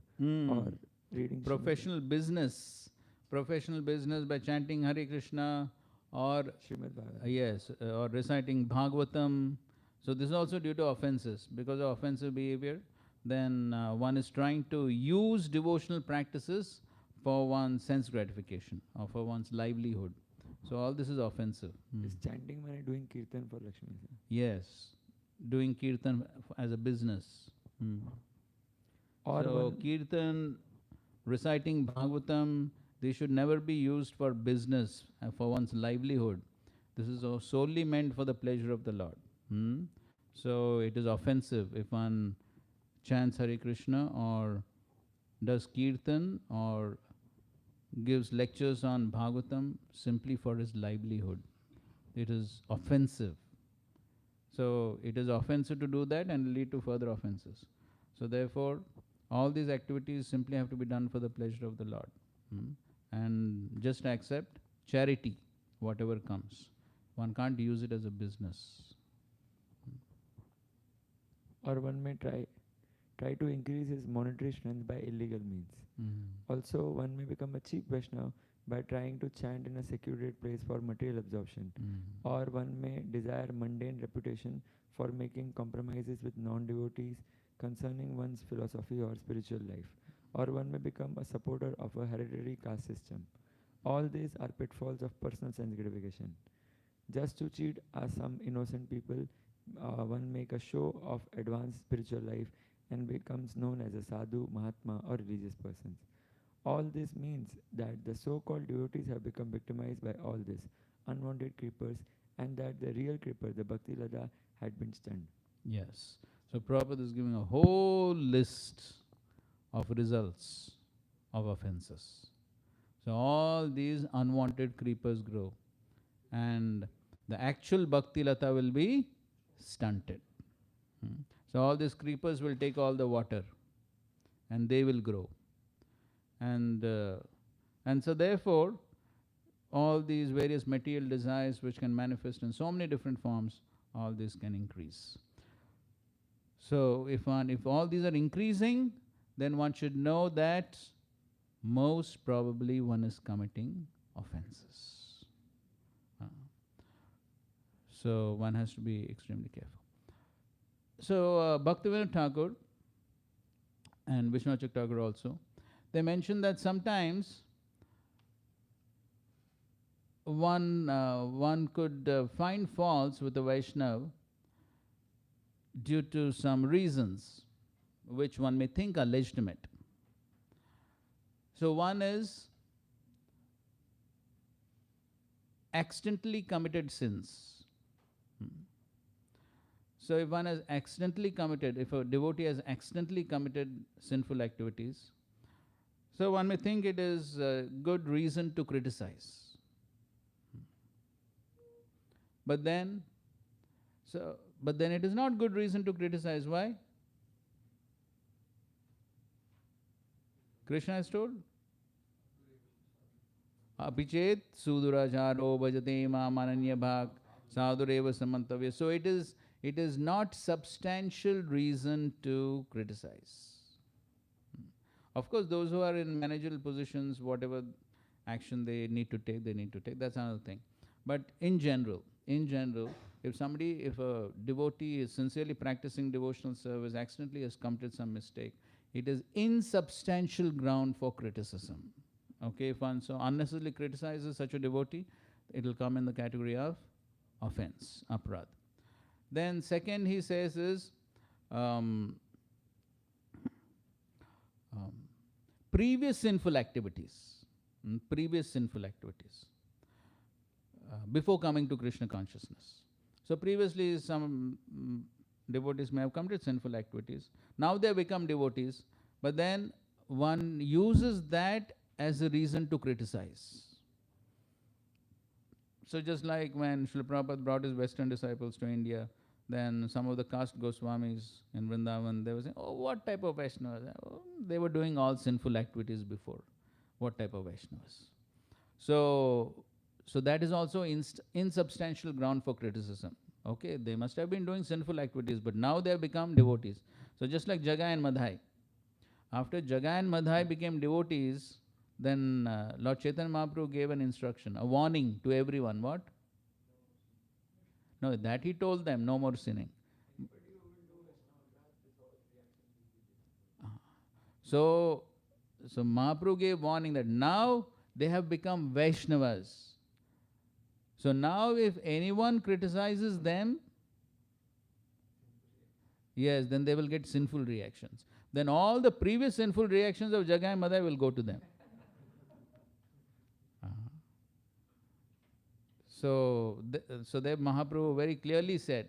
or reading professional business by chanting Hare Krishna or Srimad Bhagavatam. yes, or reciting Bhagavatam. So this is also due to offenses. Because of offensive behavior, then one is trying to use devotional practices for one's sense gratification or for one's livelihood. So all this is offensive. Is chanting money doing kirtan for Lakshmi? Sir? Yes, doing kirtan as a business. Or So kirtan, reciting Bhagavatam, they should never be used for business, for one's livelihood. This is solely meant for the pleasure of the Lord. So it is offensive if one chants Hare Krishna or does kirtan or gives lectures on Bhagavatam simply for his livelihood. It is offensive. So it is offensive to do that and lead to further offenses. So therefore, all these activities simply have to be done for the pleasure of the Lord. And just accept charity, whatever comes. One can't use it as a business. Or one may try to increase his monetary strength by illegal means. Also, one may become a cheap Vaishnava by trying to chant in a secluded place for material absorption. Or one may desire mundane reputation for making compromises with non-devotees concerning one's philosophy or spiritual life. Or one may become a supporter of a hereditary caste system. All these are pitfalls of personal sense gratification. Just to cheat some innocent people, one make a show of advanced spiritual life and becomes known as a sadhu, mahatma or religious persons. All this means that the so-called devotees have become victimized by all this unwanted creepers and that the real creeper, the Bhakti Lada, had been stunned. Yes. So Prabhupada is giving a whole list of results of offenses. So all these unwanted creepers grow and the actual Bhakti Lata will be stunted. So all these creepers will take all the water and they will grow. And so therefore, all these various material desires which can manifest in so many different forms, all this can increase. So if all these are increasing, then one should know that most probably one is committing offenses. So one has to be extremely careful. So Bhaktivinoda Thakur and Vishwanath Thakur also, they mention that sometimes one could find faults with a Vaishnava due to some reasons which one may think are legitimate. So one is accidentally committed sins. So if one has accidentally committed, if a devotee has accidentally committed sinful activities, so one may think it is a good reason to criticize. But then it is not good reason to criticize. Why? Krishna has told, Apichet suduracharo bhajate ma mananya bhak sadhureva samantavya. So it is not substantial reason to criticize. Of course, those who are in managerial positions, whatever action they need to take, That's another thing. But in general, if a devotee is sincerely practicing devotional service, accidentally has committed some mistake, it is insubstantial ground for criticism. Okay, if one so unnecessarily criticizes such a devotee, it will come in the category of offense, aparadh. Then second he says is previous sinful activities. Before coming to Krishna consciousness. So previously some devotees may have committed sinful activities. Now they have become devotees, but then one uses that as a reason to criticize. So just like when Srila Prabhupada brought his Western disciples to India, then some of the caste Goswamis in Vrindavan, they were saying, oh, what type of Vaishnavas? Oh, they were doing all sinful activities before. What type of Vaishnavas? So, so that is also insubstantial ground for criticism. Okay, they must have been doing sinful activities, but now they have become devotees. So just like Jagai and Madhai, after Jagai and Madhai became devotees, then Lord Chaitanya Mahaprabhu gave an instruction, a warning to everyone. What? No, that he told them, no more sinning. So, so Mahaprabhu gave warning that now they have become Vaishnavas. So now if anyone criticizes them, yes, then they will get sinful reactions. Then all the previous sinful reactions of Jagai and Madhai will go to them. So, so there Mahaprabhu very clearly said,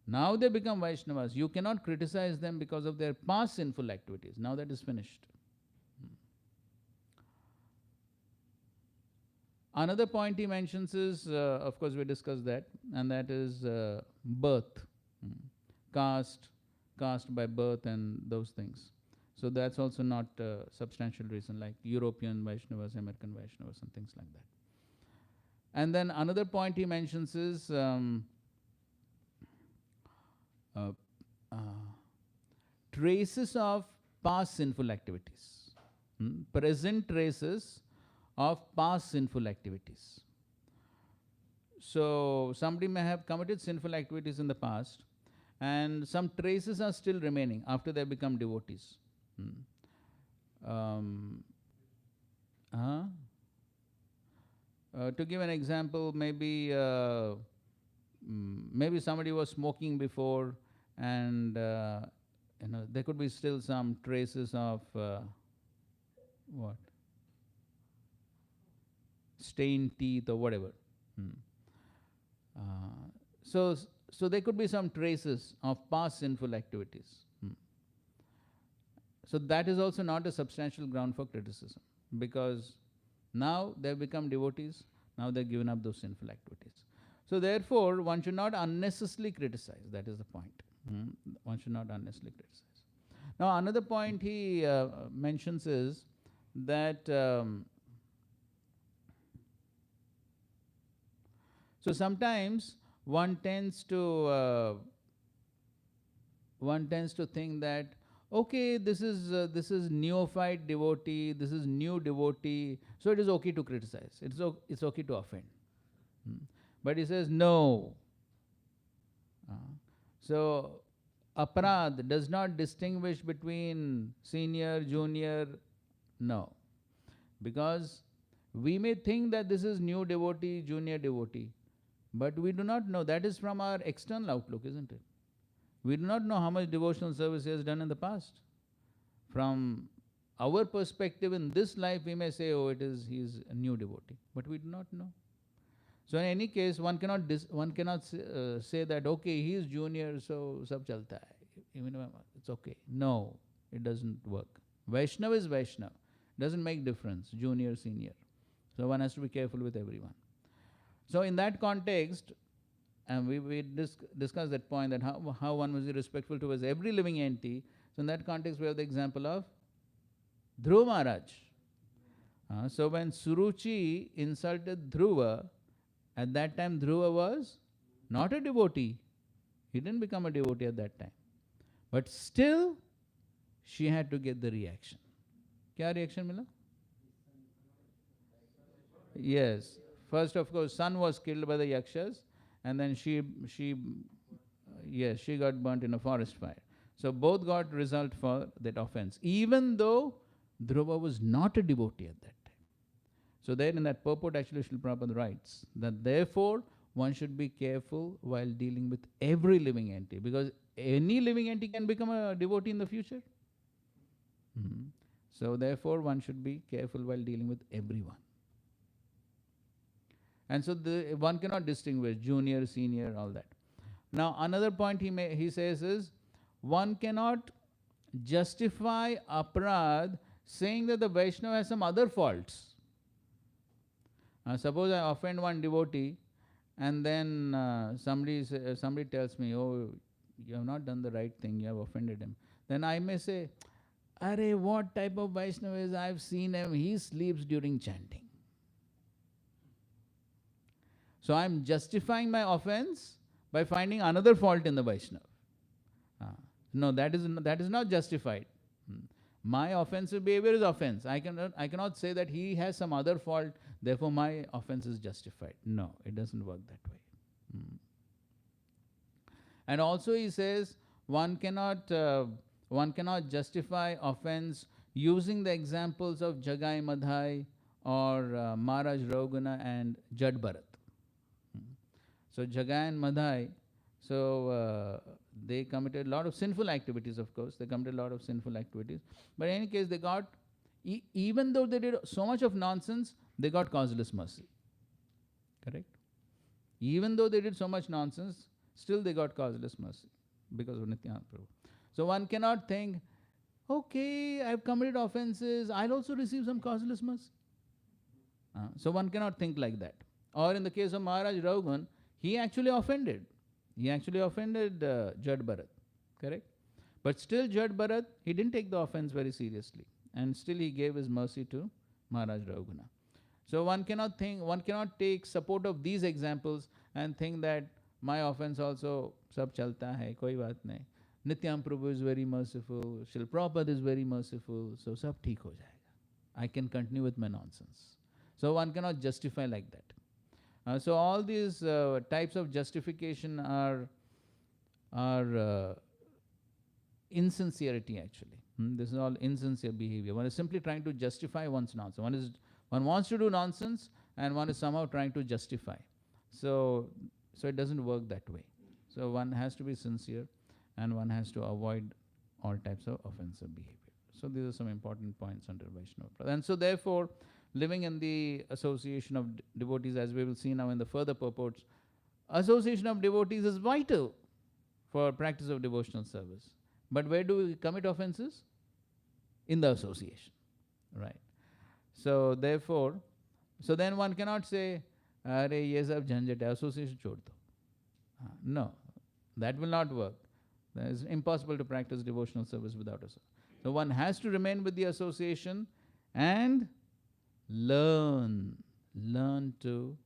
now they become Vaishnavas. You cannot criticize them because of their past sinful activities. Now that is finished. Another point he mentions is, of course we discussed that, and that is birth, caste by birth and those things. So that's also not a substantial reason, like European Vaishnavas, American Vaishnavas and things like that. And then another point he mentions is traces of past sinful activities, present traces of past sinful activities. So somebody may have committed sinful activities in the past, and some traces are still remaining after they become devotees. To give an example, maybe maybe somebody was smoking before, and there could be still some traces of what? Stained teeth or whatever. So there could be some traces of past sinful activities. So that is also not a substantial ground for criticism, because now they have become devotees, now they have given up those sinful activities. So therefore, one should not unnecessarily criticize. That is the point. One should not unnecessarily criticize. Now another point he mentions is that so sometimes one tends to think that, okay, this is neophyte devotee, this is new devotee, so it is okay to criticize. It's okay to offend. But he says no. So aparad does not distinguish between senior, junior. No, because we may think that this is new devotee, junior devotee, but we do not know. That is from our external outlook, isn't it? We do not know how much devotional service he has done in the past. From our perspective in this life, we may say, oh, he is a new devotee, but we do not know. So in any case, one cannot say that, okay, he is junior, so sab chalta hai. It's okay. No, it doesn't work. Vaishnava is Vaishnava. Doesn't make difference, junior, senior. So one has to be careful with everyone. So in that context, and we discussed that point, that how one must be respectful towards every living entity. So in that context, we have the example of Dhruva Maharaj. So when Suruchi insulted Dhruva, at that time Dhruva was not a devotee. He didn't become a devotee at that time. But still, she had to get the reaction. Kya reaction mila? Yes. First, of course, son was killed by the Yakshas, and then she got burnt in a forest fire. So both got result for that offense, even though Dhruva was not a devotee at that time. So there in that purport, actually, Srila Prabhupada writes that therefore one should be careful while dealing with every living entity, because any living entity can become a devotee in the future. So therefore one should be careful while dealing with everyone. And so one cannot distinguish junior, senior, all that. Now another point he says is, one cannot justify aparad saying that the Vaishnava has some other faults. Suppose I offend one devotee, and then somebody tells me, oh, you have not done the right thing, you have offended him. Then I may say, Arey, what type of Vaishnava is? I have seen him, he sleeps during chanting. So I'm justifying my offense by finding another fault in the Vaishnava. No, that is not justified. My offensive behavior is offense. I cannot say that he has some other fault, therefore my offense is justified. No, it doesn't work that way. And also he says one cannot justify offense using the examples of Jagai Madhai or Maharaj Rauguna and Jad Bharat. So Jagai and Madhai, they committed a lot of sinful activities, of course. They committed a lot of sinful activities. But in any case, they got, even though they did so much of nonsense, they got causeless mercy. Correct? Even though they did so much nonsense, still they got causeless mercy because of Nityananda Prabhu. So one cannot think, okay, I've committed offenses, I'll also receive some causeless mercy. So one cannot think like that. Or in the case of Maharaj Raugan, he actually offended. He actually offended Jad Bharat, correct? But still Jad Bharat, he didn't take the offense very seriously. And still he gave his mercy to Maharaj Rauguna. So one cannot take support of these examples and think that my offense also sab chalta hai, koi baat nahi. Nityananda Prabhu is very merciful, Srila Prabhupada is very merciful, so sab theek ho jayega. I can continue with my nonsense. So one cannot justify like that. So all these types of justification are insincerity actually. This is all insincere behavior. One is simply trying to justify one's nonsense. One wants to do nonsense and one is somehow trying to justify. So it doesn't work that way. So one has to be sincere and one has to avoid all types of offensive behavior. So these are some important points under Vaishnava. And so therefore, living in the association of devotees, as we will see now in the further purports, association of devotees is vital for practice of devotional service. But where do we commit offenses? In the association, right? So therefore, then one cannot say, "Are ye sab jhanjat hai, association chhod do." No, that will not work. It is impossible to practice devotional service without association. So one has to remain with the association and learn to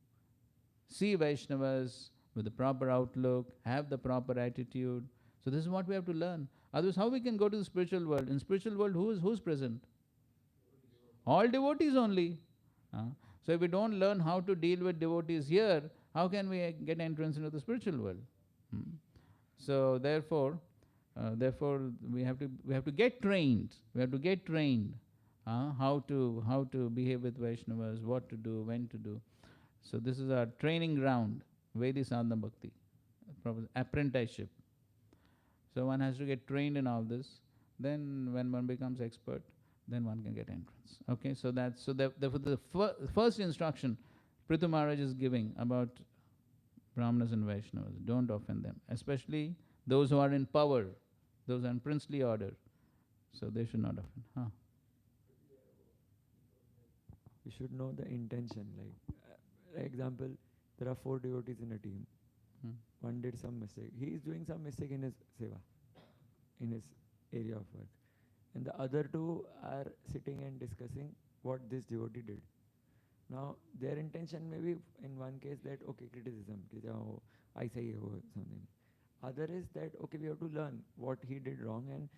see Vaishnavas with the proper outlook, have the proper attitude. So this is what we have to learn. Otherwise, how we can go to the spiritual world? In spiritual world, who's present? All devotees only. So if we don't learn how to deal with devotees here, how can we get entrance into the spiritual world? So therefore, we have to get trained. We have to get trained. How to behave with Vaishnavas, what to do, when to do. So this is our training ground, Vedi Sadhana Bhakti, apprenticeship. So one has to get trained in all this. Then when one becomes expert, then one can get entrance. Okay, so therefore the first instruction Prithu Maharaj is giving about Brahmanas and Vaishnavas, don't offend them, especially those who are in power, those are in princely order. So they should not offend. We should know the intention. Like, example, there are 4 devotees in a team. One did some mistake. He is doing some mistake in his seva, in his area of work. And the other 2 are sitting and discussing what this devotee did. Now, their intention may be in one case that, okay, criticism, I say something. Other is that, okay, we have to learn what he did wrong and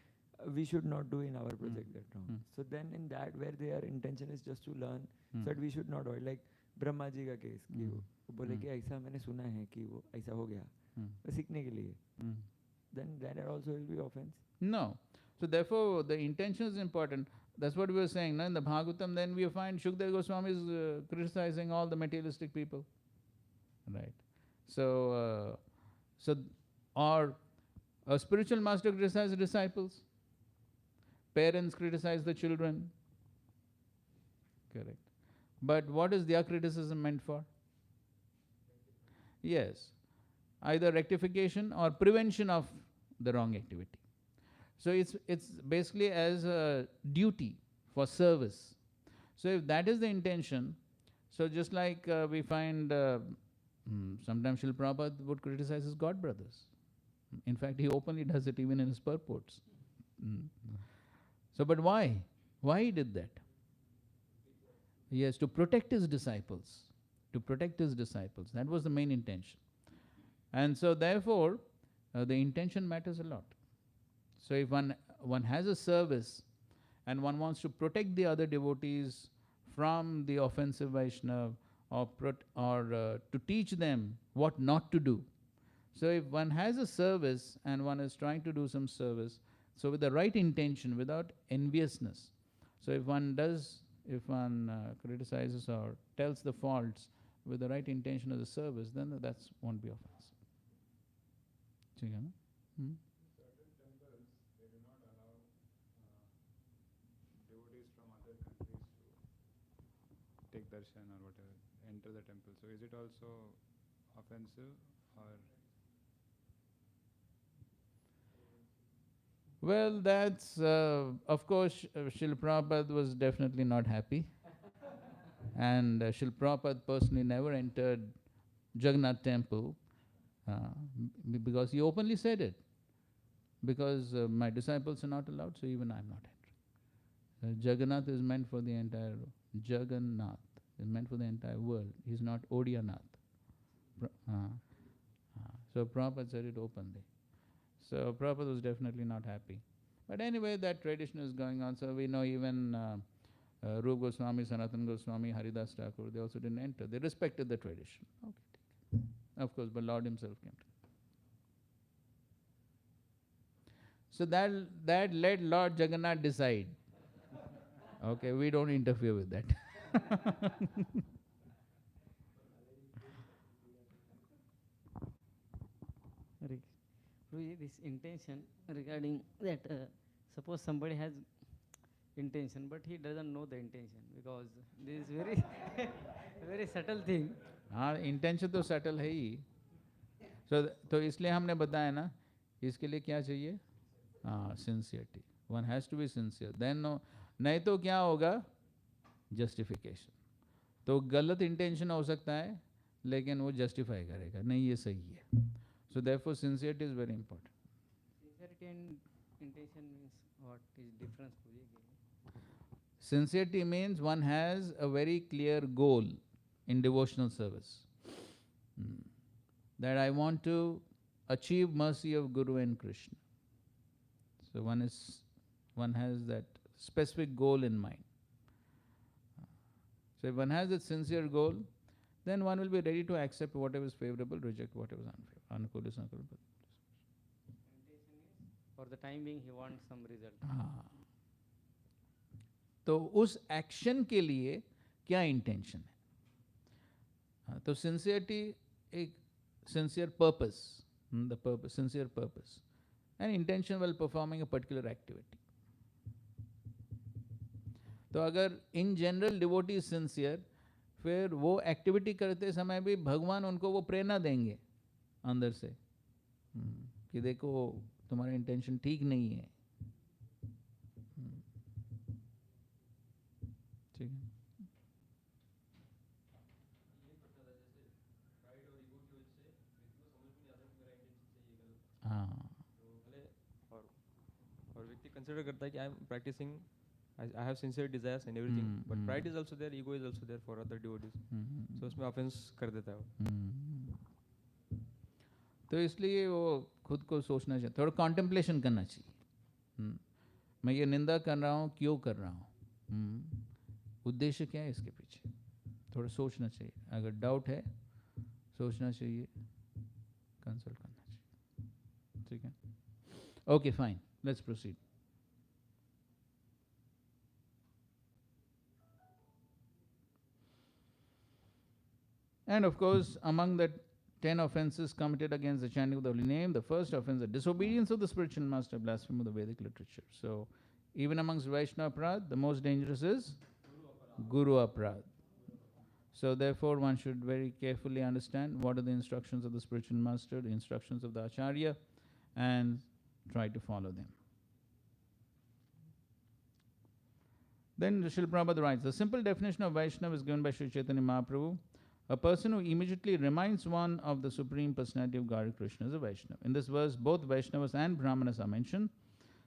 we should not do in our project that wrong. So then in that where their intention is just to learn, so that we should not avoid. Like Brahma ji का case कि वो बोले कि ऐसा मैंने सुना है कि वो ऐसा हो गया, वो सीखने के लिए. Then that also will be offense. No. So therefore the intention is important. That's what we were saying. No? In the Bhagavatam, then we find Shukdev Goswami is criticizing all the materialistic people. Right. So or a spiritual master criticizes disciples. Parents criticize the children. Correct. But what is their criticism meant for? Yes. Either rectification or prevention of the wrong activity. So it's basically as a duty for service. So if that is the intention, so just like we find sometimes Srila Prabhupada would criticize his god brothers. In fact, he openly does it even in his purports. So, but why? Why he did that? Yes, to protect his disciples. to protect his disciples. That was the main intention. And so therefore, the intention matters a lot. So if one has a service and one wants to protect the other devotees from the offensive Vaishnava, or to teach them what not to do. So if one has a service and one is trying to do some service, so with the right intention, without enviousness. So if one criticizes or tells the faults with the right intention of the service, then that won't be offensive. Hmm? Certain temples, they do not allow devotees from other countries to take darshan or whatever, enter the temple. So is it also offensive or? Well, that's, of course, Srila Prabhupada was definitely not happy. And Srila Prabhupada personally never entered Jagannath temple because he openly said it. Because my disciples are not allowed, so even I'm not entering. Jagannath is meant for the entire, Jagannath is meant for the entire world. He's not Odiyanath. So Prabhupada said it openly. So Prabhupada was definitely not happy. But anyway, that tradition is going on. So we know even Rupa Goswami, Sanatana Goswami, Haridas Thakur, they also didn't enter. They respected the tradition. Okay, of course, but Lord himself came to. So that let Lord Jagannath decide. Okay, we don't interfere with that. This intention regarding that, suppose somebody has intention, but he doesn't know the intention, because this is very very subtle thing. हाँ, intention तो subtle है ही. तो इसलिए हमने बताया ना, इसके लिए क्या चाहिए? Sincerity. One has to be sincere. Then no, नहीं तो क्या होगा? Justification. तो गलत intention हो सकता है, लेकिन वो justify करेगा, नहीं ये सही है. So therefore, sincerity is very important. Sincerity and intention means what is difference? Sincerity means one has a very clear goal in devotional service. That I want to achieve mercy of Guru and Krishna. So one has that specific goal in mind. So if one has that sincere goal, then one will be ready to accept whatever is favorable, reject whatever is unfavorable. Anukul is anukul. Intention is for the time being he wants some result. तो उस action के लिए क्या intention है? तो sincerity एक sincere purpose, the purpose, sincere purpose, and intention while performing a particular activity. तो अगर in general devotee is sincere, फिर वो एक्टिविटी करते समय भी भगवान उनको वो प्रेरणा देंगे अंदर से कि देखो तुम्हारा इंटेंशन ठीक नहीं है. ठीक है. हाँ. और व्यक्ति कंसिडर करता है कि I am practicing, I have sincere desires and everything, but pride is also there, ego is also there for other devotees. So उसमें offense कर देता है वो. तो इसलिए वो खुद को सोचना चाहिए, थोड़ा contemplation करना चाहिए. मैं ये निंदा कर रहा हूँ, क्यों कर रहा हूँ, उद्देश्य क्या है इसके पीछे, थोड़ा सोचना चाहिए. अगर डाउट है सोचना चाहिए, कंसल्ट करना चाहिए. ठीक है. Okay, fine, let's proceed. And of course, among the 10 offenses committed against the chanting of the holy name, the first offense is disobedience of the spiritual master, blasphemy of the Vedic literature. So, even amongst Vaishnava Aparad, the most dangerous is Guru Aparad. So, therefore, one should very carefully understand what are the instructions of the spiritual master, the instructions of the Acharya, and try to follow them. Then Srila Prabhupada writes, the simple definition of Vaishnava is given by Sri Chaitanya Mahaprabhu. A person who immediately reminds one of the Supreme Personality of God Krishna is a Vaishnava. In this verse, both Vaishnavas and Brahmanas are mentioned.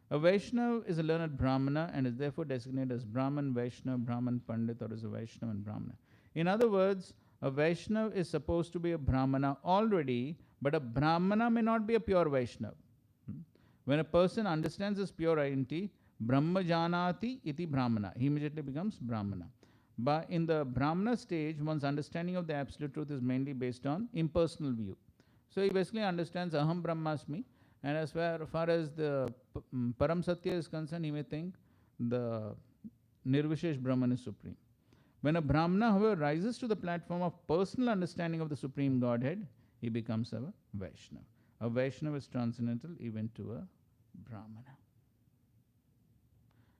A Vaishnava is a learned Brahmana and is therefore designated as Brahman, Vaishnava, Brahman, Pandit, or as a Vaishnava and Brahmana. In other words, A Vaishnava is supposed to be a Brahmana already, but a Brahmana may not be a pure Vaishnava. When a person understands his pure identity, Brahma Janati iti Brahmana, he immediately becomes Brahmana. But in the Brahmana stage, one's understanding of the absolute truth is mainly based on impersonal view. So he basically understands Aham Brahmasmi, and as far as the Param Satya is concerned, he may think the Nirvishesh Brahman is supreme. When a Brahmana, however, rises to the platform of personal understanding of the Supreme Godhead, he becomes a Vaishnava. A Vaishnava is transcendental even to a Brahmana.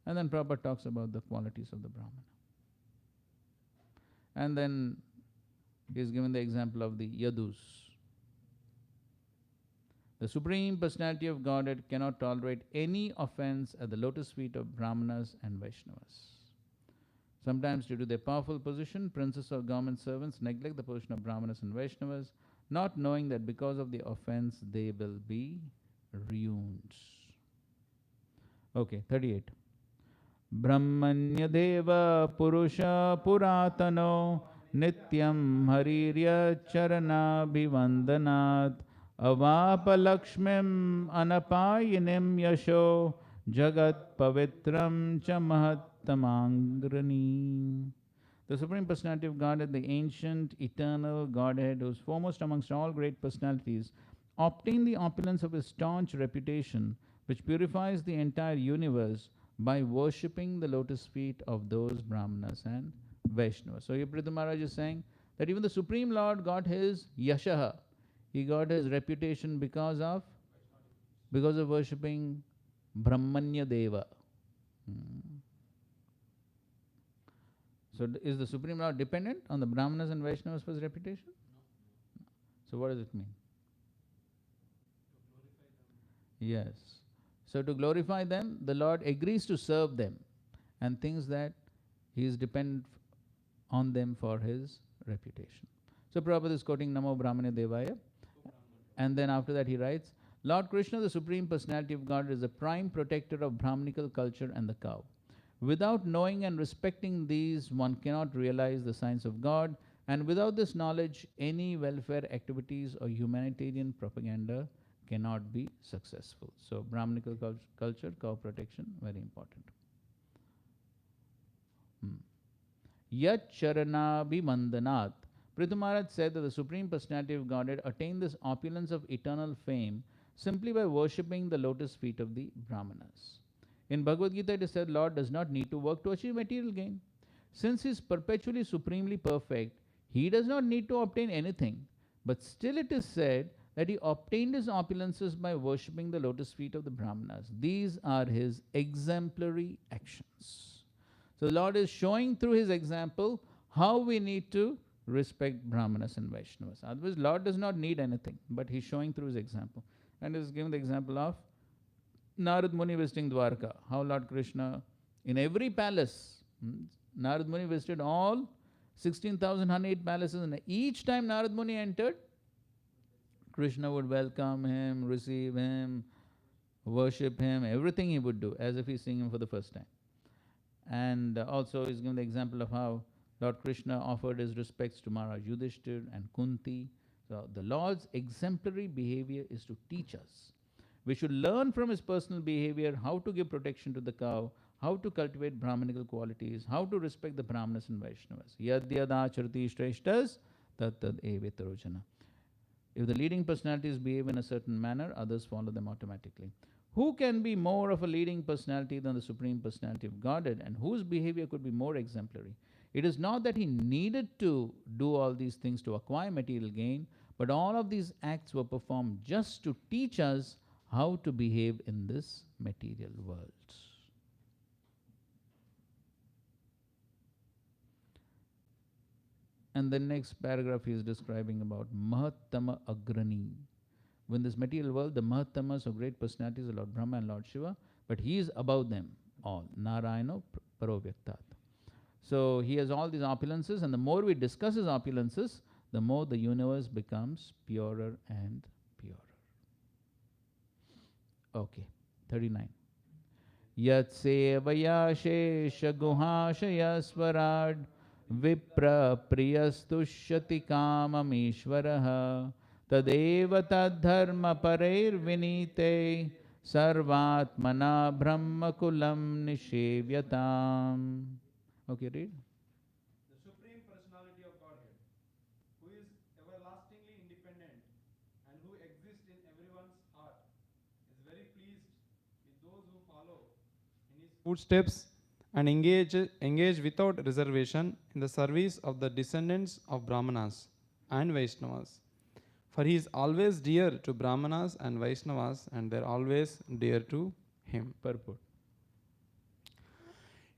And then Prabhupada talks about the qualities of the Brahmana. And then he is given the example of the Yadus. The Supreme Personality of Godhead cannot tolerate any offense at the lotus feet of Brahmanas and Vaishnavas. Sometimes, due to their powerful position, princes or government servants neglect the position of Brahmanas and Vaishnavas, not knowing that because of the offense they will be ruined. Okay, 38. Brahmanya Deva Purusha Puratano Nityam Harirya Charana Bhivandanat Avapalakshmim Anapayinim Yasho Jagat Pavitram Cha Mahattamangrani. The Supreme Personality of Godhead, the ancient, eternal Godhead, who is foremost amongst all great personalities, obtained the opulence of his staunch reputation, which purifies the entire universe by worshipping the lotus feet of those Brahmanas and Vaishnavas. So here Prithu Maharaj is saying that even the Supreme Lord got his yashaha. He got his reputation because of worshipping Brahmanya Deva. So is the Supreme Lord dependent on the Brahmanas and Vaishnavas for his reputation? No. So what does it mean? Yes. So to glorify them, the Lord agrees to serve them and thinks that he is dependent on them for his reputation. So Prabhupada is quoting Namo Brahmane Devaya. And then after that he writes, Lord Krishna, the Supreme Personality of God, is the prime protector of Brahmanical culture and the cow. Without knowing and respecting these, one cannot realize the science of God, and without this knowledge, any welfare activities or humanitarian propaganda cannot be successful. So, Brahmanical culture, cow protection, very important. Yat Charana Bhivandanat. Prithu Maharaj said that the Supreme Personality of Godhead attained this opulence of eternal fame simply by worshipping the lotus feet of the Brahmanas. In Bhagavad Gita it is said, Lord does not need to work to achieve material gain. Since he is perpetually supremely perfect, he does not need to obtain anything. But still it is said that he obtained his opulences by worshipping the lotus feet of the Brahmanas. These are his exemplary actions. So the Lord is showing through his example how we need to respect Brahmanas and Vaishnavas. Otherwise, Lord does not need anything, but he's showing through his example. And is given the example of Narad Muni visiting Dwarka. How Lord Krishna, in every palace, Narad Muni visited all 16,108 palaces, and each time Narad Muni entered, Krishna would welcome him, receive him, worship him, everything he would do, as if he's seeing him for the first time. And also is given the example of how Lord Krishna offered his respects to Maharaj Yudhishthir and Kunti. So the Lord's exemplary behavior is to teach us. We should learn from his personal behavior how to give protection to the cow, how to cultivate Brahmanical qualities, how to respect the Brahmanas and Vaishnavas. Yad yada charati shreshtas tat tad evetarojana. If the leading personalities behave in a certain manner, others follow them automatically. Who can be more of a leading personality than the Supreme Personality of Godhead, and whose behavior could be more exemplary? It is not that he needed to do all these things to acquire material gain, but all of these acts were performed just to teach us how to behave in this material world. And the next paragraph he is describing about Mahattama Agrani. In this material world, the Mahattamas or great personalities are Lord Brahma and Lord Shiva, but he is above them all. Narayana Parovyaktat. So he has all these opulences, and the more we discuss his opulences, the more the universe becomes purer and purer. Okay, 39. Yat sevaya shesha guhashaya swarad Vipra priyastushati kamamishvaraha tadeva tadharma parer vinite sarvatmana brahmakulam nishevyatam. Okay, read. The Supreme Personality of Godhead, who is everlastingly independent and who exists in everyone's heart, is very pleased with those who follow in his footsteps and engage without reservation in the service of the descendants of Brahmanas and Vaishnavas. For he is always dear to Brahmanas and Vaishnavas, and they are always dear to him. Purport.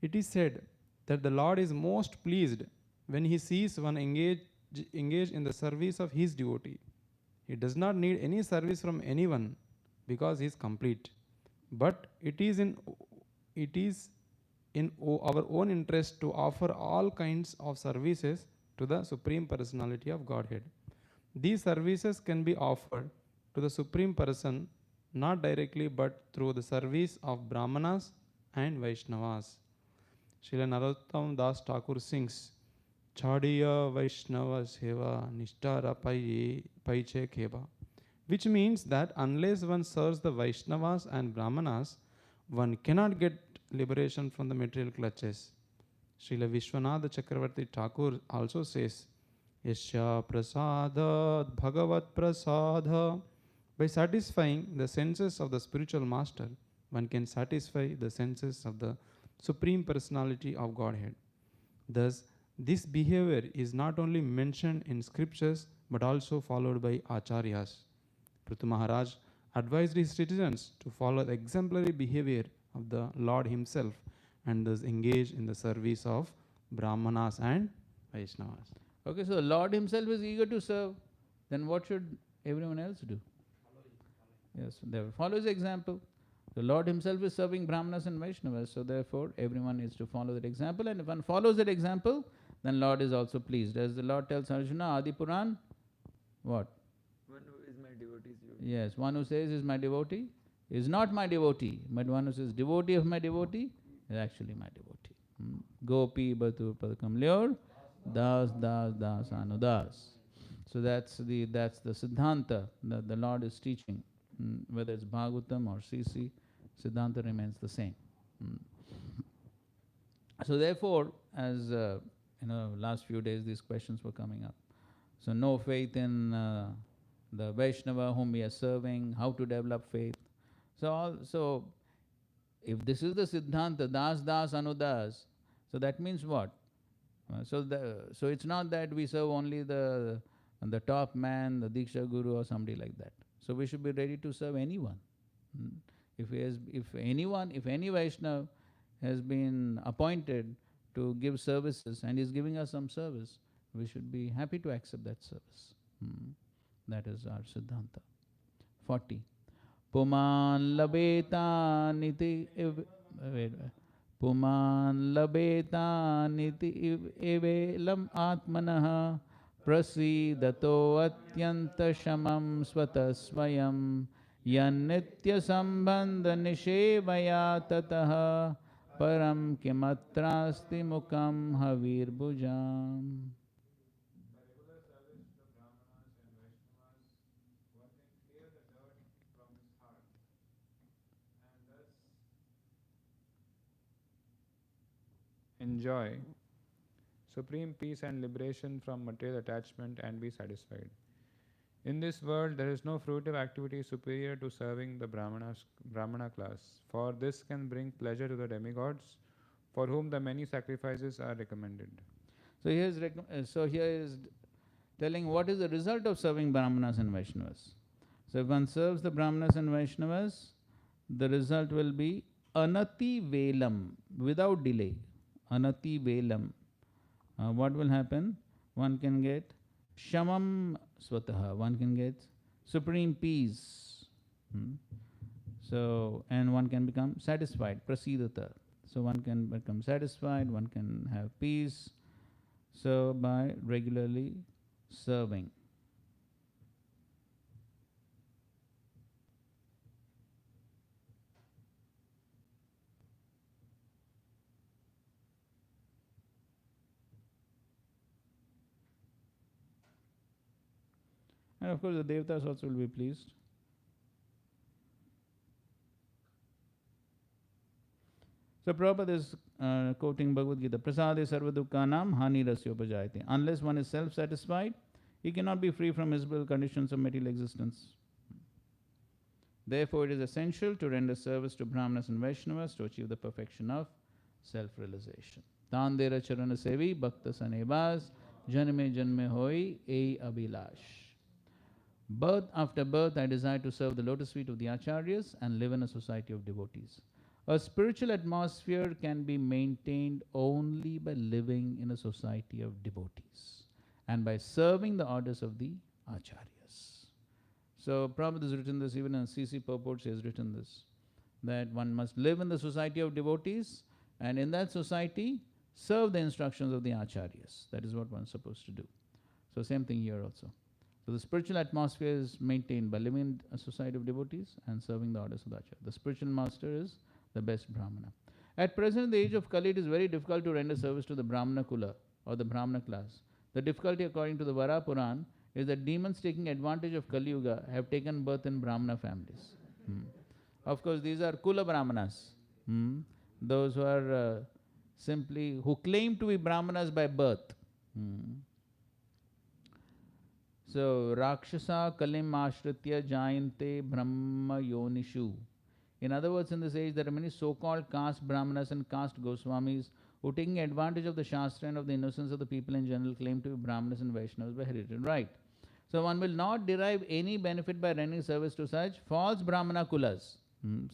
It is said that the Lord is most pleased when he sees one engage in the service of his devotee. He does not need any service from anyone because he is complete. But it is in our own interest to offer all kinds of services to the Supreme Personality of Godhead. These services can be offered to the Supreme Person not directly but through the service of Brahmanas and Vaishnavas. Srila Narottam Das Thakur sings, Chadiya Vaishnava Seva Nishtara Paiche Kheba, which means that unless one serves the Vaishnavas and Brahmanas, one cannot get liberation from the material clutches. Srila Vishwanath Chakravarti Thakur also says, Yasya Prasada Bhagavat Prasada. By satisfying the senses of the spiritual master, one can satisfy the senses of the Supreme Personality of Godhead. Thus, this behavior is not only mentioned in scriptures but also followed by Acharyas. Prithu Maharaj advised his citizens to follow the exemplary behavior of the Lord himself and thus engage in the service of Brahmanas and Vaishnavas. Okay, so the Lord himself is eager to serve. Then what should everyone else do? Yes, they will follow his example. The Lord himself is serving Brahmanas and Vaishnavas, so therefore everyone needs to follow that example. And if one follows that example, then Lord is also pleased. As the Lord tells Arjuna, Adi Puran, what? One who is my devotee is you. Yes, one who says is my devotee is not my devotee, but one who says devotee of my devotee is actually my devotee. Gopi Batu Padakam Lyor, Das Das Das Anudas. So that's the Siddhanta that the Lord is teaching. Whether it's Bhagavatam or CC, Siddhanta remains the same. So therefore, as last few days these questions were coming up. So no faith in the Vaishnava whom we are serving, how to develop faith. So if this is the Siddhanta, Das Das Anudas, so that means what? So it's not that we serve only the top man, the Diksha Guru or somebody like that. So we should be ready to serve anyone. If any Vaishnava has been appointed to give services and is giving us some service, we should be happy to accept that service. That is our Siddhanta. 40. Puman labeta niti Puman labeta niti evelam atmanaha prasidato atyanta shamam svatasvayam yannitya sambandha nishevaya tataha param kimatrasti mukam havir bhujam. Enjoy supreme peace and liberation from material attachment and be satisfied. In this world, there is no fruitive activity superior to serving the Brahmana class, for this can bring pleasure to the demigods, for whom the many sacrifices are recommended. So here is telling what is the result of serving Brahmanas and Vaishnavas. So if one serves the Brahmanas and Vaishnavas, the result will be anati velam, without delay. Anati velam. What will happen? One can get shamam swataha, one can get supreme peace. So, and one can become satisfied, prasidata. So one can become satisfied, one can have peace. So by regularly serving. And of course the Devatas also will be pleased. So Prabhupada is quoting Bhagavad Gita, Prasade sarva dukkhanam hani rasya upajayate. Unless one is self-satisfied, he cannot be free from miserable conditions of material existence. Therefore, it is essential to render service to Brahmanas and Vaishnavas to achieve the perfection of self-realization. Tandera charana sevi bhakta sanebas janme janme hoi ei abhilash. Birth after birth, I desire to serve the lotus feet of the Acharyas and live in a society of devotees. A spiritual atmosphere can be maintained only by living in a society of devotees and by serving the orders of the Acharyas. So Prabhupada has written this, even in CC purports he has written this, that one must live in the society of devotees and in that society serve the instructions of the Acharyas. That is what one is supposed to do. So same thing here also. So the spiritual atmosphere is maintained by living in a society of devotees and serving the orders of the Acharya. The spiritual master is the best Brahmana. At present, in the age of Kali, it is very difficult to render service to the Brahmana Kula or the Brahmana class. The difficulty, according to the Vara Puran, is that demons taking advantage of Kali Yuga have taken birth in Brahmana families. Of course, these are Kula Brahmanas. Those who are who claim to be Brahmanas by birth. So, Rakshasa Kalim Ashritya Jayante Brahma Yonishu. In other words, in this age, there are many so-called caste Brahmanas and caste Goswamis who, taking advantage of the Shastra and of the innocence of the people in general, claim to be Brahmanas and Vaishnavas by heritage right. So, one will not derive any benefit by rendering service to such false Brahmana Kulas.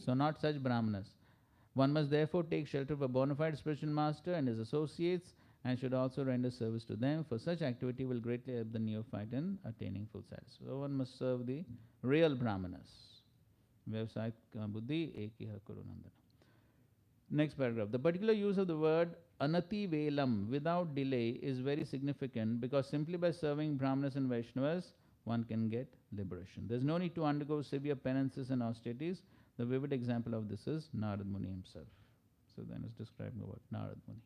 So, not such Brahmanas. One must therefore take shelter of a bona fide spiritual master and his associates and should also render service to them, for such activity will greatly help the neophyte in attaining full satisfaction. So one must serve the real Brahmanas. Vyavasayik buddhi ekiha kurunandana. Next paragraph. The particular use of the word anati velam, without delay, is very significant because simply by serving Brahmanas and Vaishnavas, one can get liberation. There is no need to undergo severe penances and austerities. The vivid example of this is Narad Muni himself. So then it's describing about Narad Muni.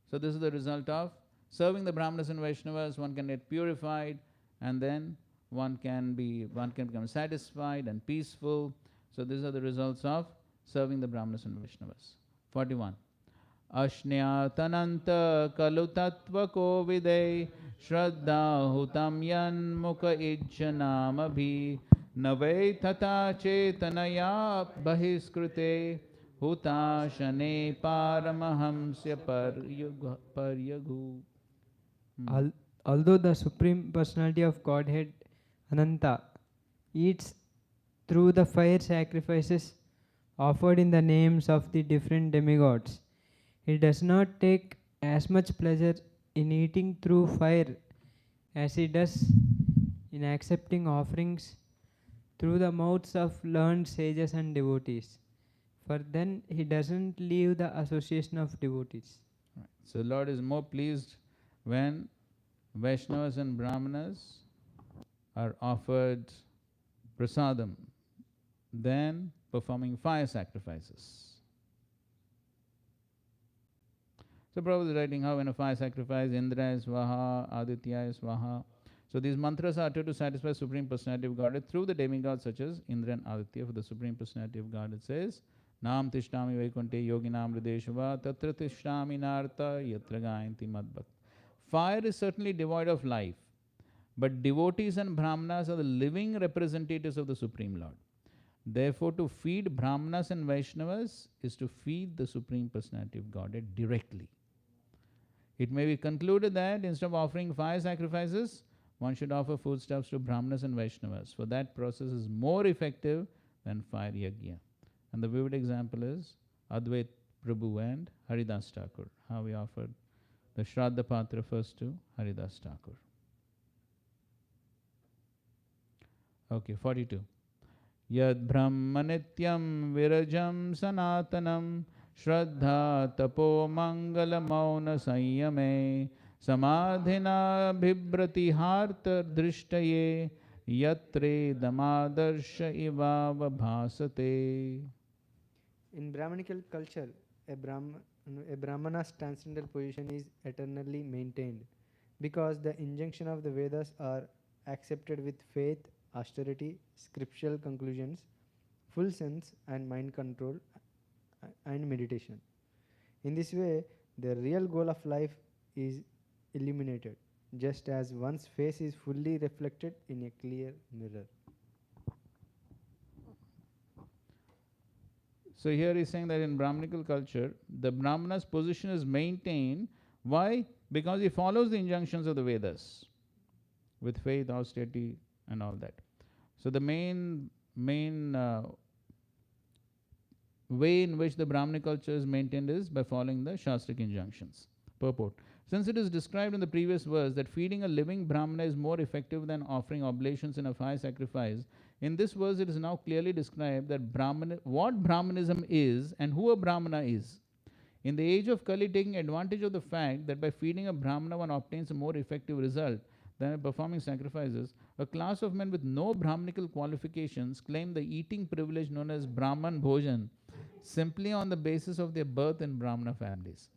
So this is the result of serving the Brahmanas and Vaishnavas. One can get purified, and then one can become satisfied and peaceful. So these are the results of serving the Brahmanas and Vaishnavas. 41. Ashnya-tananta kalu-tattva ko-vide shraddha hutam yan mukha ijjanamabhi nave tata chetanaya bahiskrute huta shane paramahamsya paryaghu. Although the Supreme Personality of Godhead, Ananta, eats through the fire sacrifices offered in the names of the different demigods, he does not take as much pleasure in eating through fire as he does in accepting offerings through the mouths of learned sages and devotees. For then he doesn't leave the association of devotees. Right. So Lord is more pleased when Vaishnavas and Brahmanas are offered prasadam than performing fire sacrifices. So Prabhupada is writing how in a fire sacrifice, Indra is Swaha, Aditya is Swaha. So these mantras are uttered to satisfy Supreme Personality of Godhead through the demigods such as Indra and Aditya. For the Supreme Personality of Godhead says, Nam tishtami vaikunte yoginam hrideshava tatra tishtami narta yatra gayanti madbhakt. Fire is certainly devoid of life, but devotees and Brahmanas are the living representatives of the Supreme Lord. Therefore, to feed Brahmanas and Vaishnavas is to feed the Supreme Personality of Godhead directly. It may be concluded that instead of offering fire sacrifices, one should offer foodstuffs to Brahmanas and Vaishnavas, for that process is more effective than fire yajna. And the vivid example is Advait Prabhu and Haridas Thakur, how we offered the Shraddha Patra first to Haridas Thakur. Okay, 42. Yad Brahma Nityam Virajam Sanatanam Shraddha Tapo Mangala Mauna Sanyame Samadhina Bhibrati Harta Drishtaye Yatre Damadarsha Ivava Bhasate. In Brahmanical culture, a Brahmana's transcendental position is eternally maintained. because the injunction of the Vedas are accepted with faith, austerity, scriptural conclusions, full sense and mind control and meditation. In this way, the real goal of life is illuminated, just as one's face is fully reflected in a clear mirror. So here he's saying that in Brahminical culture, the Brahmana's position is maintained. Why? Because he follows the injunctions of the Vedas with faith, austerity, and all that. So the main way in which the Brahminic culture is maintained is by following the Shastric injunctions. Purport. Since it is described in the previous verse that feeding a living Brahmana is more effective than offering oblations in a fire sacrifice, in this verse it is now clearly described that what Brahmanism is and who a Brahmana is. In the age of Kali, taking advantage of the fact that by feeding a Brahmana one obtains a more effective result than by performing sacrifices, a class of men with no Brahminical qualifications claim the eating privilege known as Brahman Bhojan simply on the basis of their birth in Brahmana families.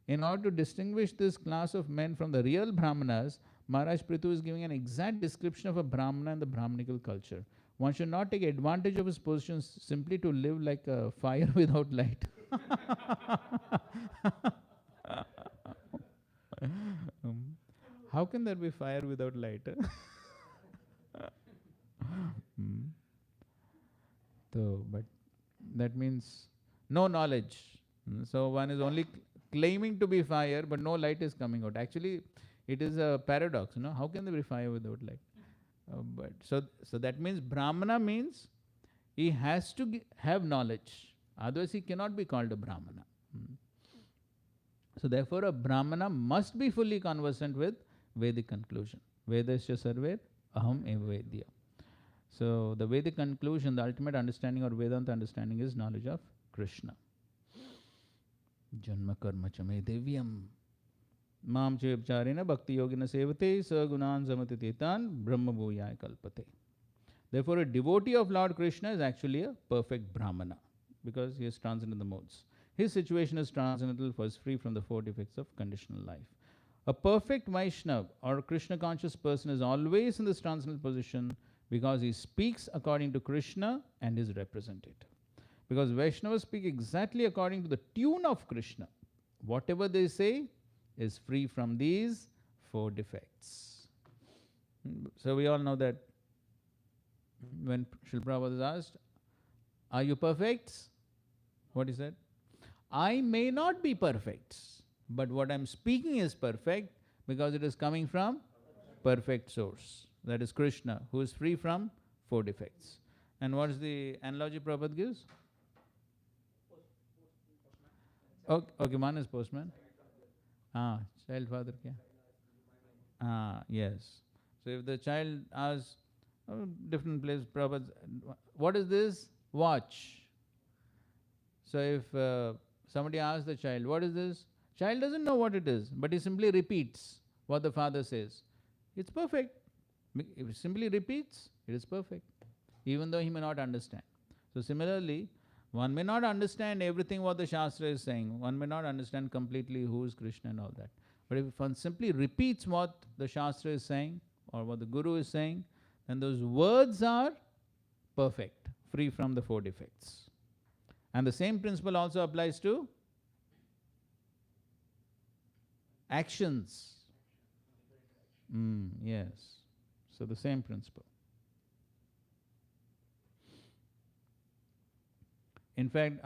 In order to distinguish this class of men from the real Brahmanas, Maharaj Prithu is giving an exact description of a Brahmana in the Brahminical culture. One should not take advantage of his position simply to live like a fire without light. How can there be fire without light? So, but that means no knowledge. So one is only claiming to be fire, but no light is coming out. Actually, it is a paradox. How can there be fire without light? But so that means Brahmana means he has to have knowledge. Otherwise, he cannot be called a Brahmana. So therefore, a Brahmana must be fully conversant with Vedic conclusion. Vedasya sarver aham eva vedya. So the Vedic conclusion, the ultimate understanding or Vedanta understanding is knowledge of Krishna. Janma karma chame devyam. Mam chevcharena bhakti yogina sevate sagunan samatitetan brahma bhuyaya kalpate. Therefore, a devotee of Lord Krishna is actually a perfect Brahmana because he is transcendental the modes. His situation is transcendental, for he is free from the four defects of conditional life. A perfect Vaishnava or Krishna conscious person is always in this transcendental position because he speaks according to Krishna and his representative. Because Vaishnavas speak exactly according to the tune of Krishna. Whatever they say is free from these four defects. So we all know that when Srila Prabhupada is asked, are you perfect? What he said? I may not be perfect, but what I am speaking is perfect because it is coming from perfect source. That is Krishna, who is free from four defects. And what is the analogy Prabhupada gives? Okay, one is postman. Child father kya? Yes. So if the child asks, different place, Prabhupada, what is this? Watch. So if somebody asks the child, what is this? Child doesn't know what it is, but he simply repeats what the father says. It's perfect. If he simply repeats, it is perfect, even though he may not understand. So similarly, one may not understand everything what the Shastra is saying. One may not understand completely who is Krishna and all that. But if one simply repeats what the Shastra is saying or what the Guru is saying, then those words are perfect, free from the four defects. And the same principle also applies to actions. Yes. So the same principle. In fact,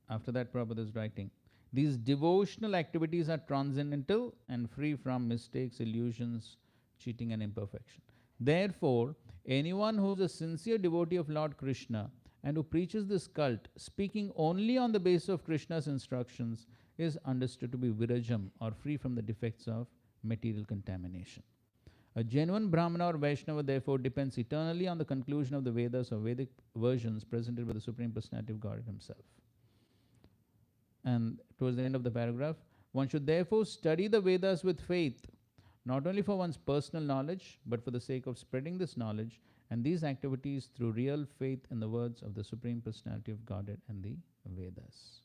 after that Prabhupada is writing, these devotional activities are transcendental and free from mistakes, illusions, cheating and imperfection. Therefore, anyone who is a sincere devotee of Lord Krishna and who preaches this cult, speaking only on the basis of Krishna's instructions, is understood to be virajam or free from the defects of material contamination. A genuine Brahmana or Vaishnava therefore depends eternally on the conclusion of the Vedas or Vedic versions presented by the Supreme Personality of Godhead himself. And towards the end of the paragraph, one should therefore study the Vedas with faith, not only for one's personal knowledge, but for the sake of spreading this knowledge and these activities through real faith in the words of the Supreme Personality of Godhead and the Vedas.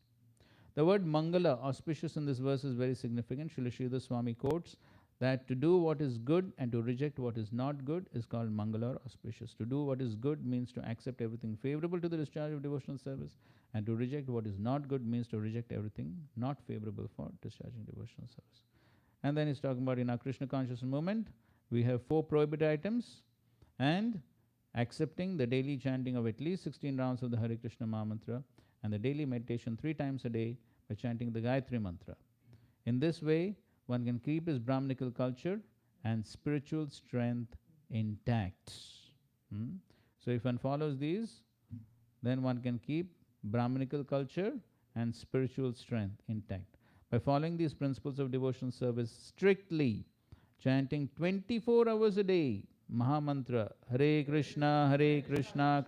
The word Mangala, auspicious in this verse, is very significant. Srila Sridhar Swami quotes that to do what is good and to reject what is not good is called mangala or auspicious. To do what is good means to accept everything favorable to the discharge of devotional service, and to reject what is not good means to reject everything not favorable for discharging devotional service. And then he's talking about in our Krishna consciousness movement, we have 4 prohibited items, and accepting the daily chanting of at least 16 rounds of the Hare Krishna Maha Mantra and the daily meditation 3 times a day by chanting the Gayatri Mantra. In this way, one can keep his Brahmanical culture and spiritual strength intact. So if one follows these, then one can keep Brahmanical culture and spiritual strength intact. By following these principles of devotional service strictly, chanting 24 hours a day, Maha Mantra, Hare Krishna, Krishna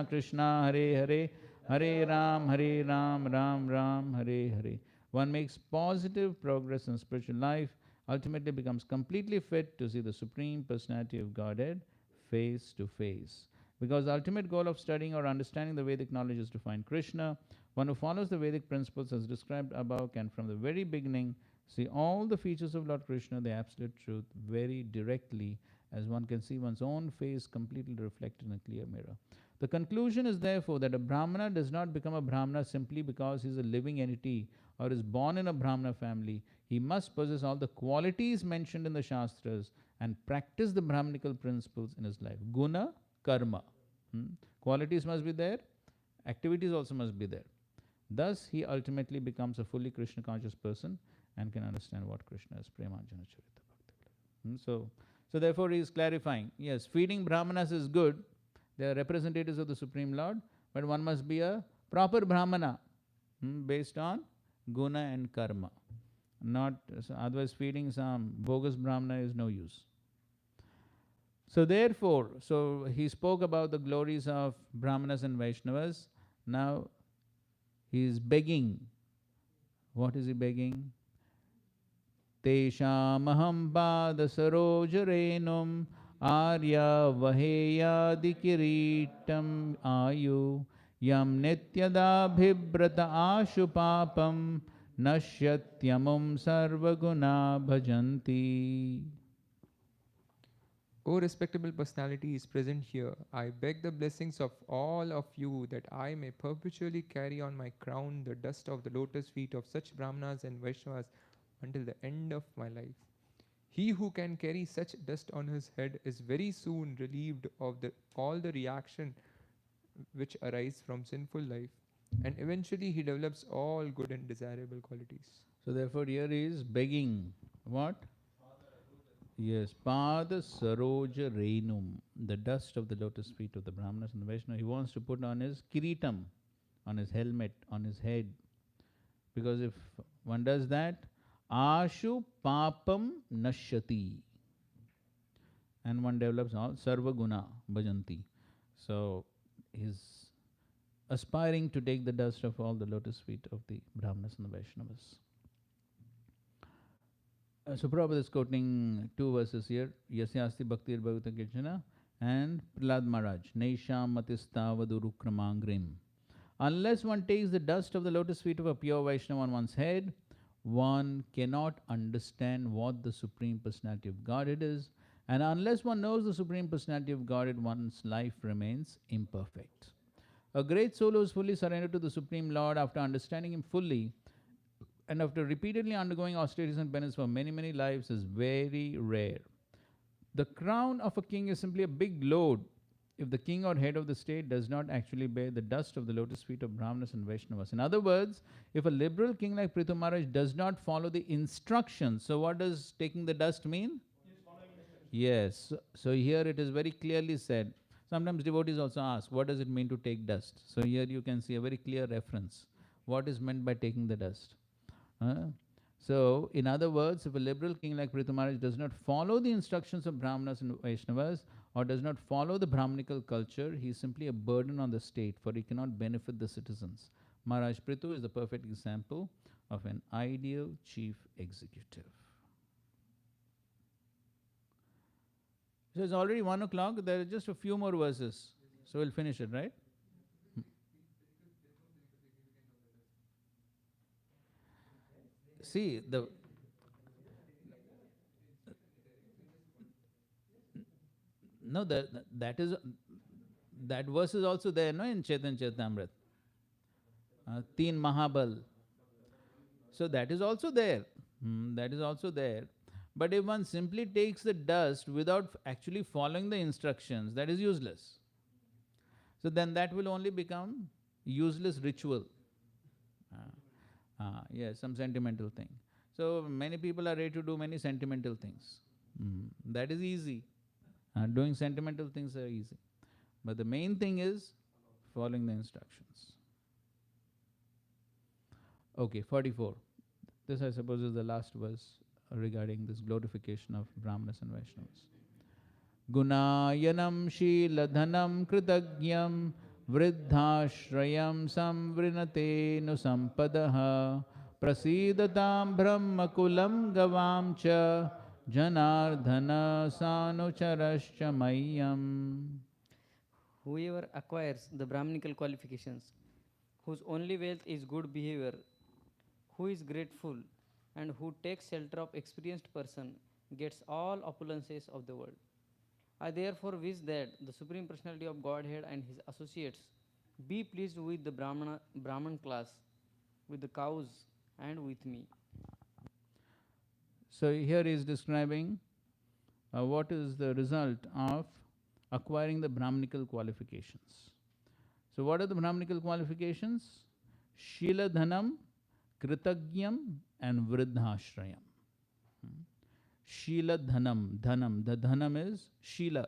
Krishna, Hare Hare, Hare Ram, Ram Ram, Hare Hare. One makes positive progress in spiritual life, ultimately becomes completely fit to see the Supreme Personality of Godhead face to face. Because the ultimate goal of studying or understanding the Vedic knowledge is to find Krishna. One who follows the Vedic principles as described above can from the very beginning see all the features of Lord Krishna, the absolute truth, very directly, as one can see one's own face completely reflected in a clear mirror. The conclusion is therefore that a Brahmana does not become a Brahmana simply because he is a living entity or is born in a Brahmana family. He must possess all the qualities mentioned in the Shastras and practice the Brahmanical principles in his life. Guna, karma. Qualities must be there, activities also must be there. Thus, he ultimately becomes a fully Krishna conscious person and can understand what Krishna is. Premanjana Charita Bhakti. So therefore he is clarifying, yes, feeding Brahmanas is good. They are representatives of the Supreme Lord, but one must be a proper Brahmana based on guna and karma. Not otherwise feeding some bogus Brahmana is no use. So therefore, he spoke about the glories of Brahmanas and Vaishnavas. Now he is begging. What is he begging? Teshamaham pada sarojarenum arya vaheyadi kiritam ayu yam nityada bhibrata ashu papam nasyatyamum sarvaguna bhajanti. O respectable personalities present here, I beg the blessings of all of you that I may perpetually carry on my crown the dust of the lotus feet of such Brahmanas and Vaishnavas until the end of my life. He who can carry such dust on his head is very soon relieved of all the reaction which arise from sinful life, and eventually he develops all good and desirable qualities. So therefore here he is begging. What? Yes, Pada Saroja Renum, the dust of the lotus feet of the Brahmanas and the Vaishnavas. He wants to put on his kiritam, on his helmet, on his head. Because if one does that, Ashu Papam Nashyati. And one develops all Sarva Guna Bhajanti. So he's aspiring to take the dust of all the lotus feet of the Brahmanas and the Vaishnavas. So Prabhupada is quoting 2 verses here, Yasyasti Bhaktir Bhagavata Kirchana and Prahlad Maharaj, Neisham Matistavadurukramangrim. Unless one takes the dust of the lotus feet of a pure Vaishnava on one's head, one cannot understand what the Supreme Personality of Godhead is, and unless one knows the Supreme Personality of Godhead, one's life remains imperfect. A great soul who is fully surrendered to the Supreme Lord after understanding Him fully and after repeatedly undergoing austerities and penance for many, many lives is very rare. The crown of a king is simply a big load if the king or head of the state does not actually bear the dust of the lotus feet of Brahmanas and Vaishnavas. In other words, if a liberal king like Prithu Maharaj does not follow the instructions, so what does taking the dust mean? Yes. So here it is very clearly said. Sometimes devotees also ask, what does it mean to take dust? So here you can see a very clear reference. What is meant by taking the dust? So, in other words, if a liberal king like Prithu Maharaj does not follow the instructions of Brahmanas and Vaishnavas or does not follow the Brahmanical culture, he is simply a burden on the state, for he cannot benefit the citizens. Maharaj Prithu is the perfect example of an ideal chief executive. So it's already 1 o'clock, there are just a few more verses. So we'll finish it, right? See, No, that verse is also there, no, in Chaitanya Charitamrita. Teen Mahabal. So that is also there. That is also there. But if one simply takes the dust without actually following the instructions, that is useless. So then that will only become useless ritual. Yes, some sentimental thing. So many people are ready to do many sentimental things. That is easy. Doing sentimental things are easy. But the main thing is following the instructions. Okay, 44. This I suppose is the last verse regarding this glorification of Brahmanas and Vaishnavas. Gunayanam Shiladhanam Kritagyam Vriddhashrayam Samvrinate Nusampadaha Prasidatam Brahmakulam Gavam Cha Janardhana Sanucharascha Mayam. Whoever acquires the Brahminical qualifications, whose only wealth is good behavior, who is grateful, and who takes shelter of experienced person, gets all opulences of the world. I therefore wish that the Supreme Personality of Godhead and his associates be pleased with the Brahman class, with the cows, and with me. So here he is describing what is the result of acquiring the Brahminical qualifications. So what are the Brahminical qualifications? Shiladhanam, Kritagyam and Vriddhashrayam. Shila Dhanam. The Dhanam is Shila,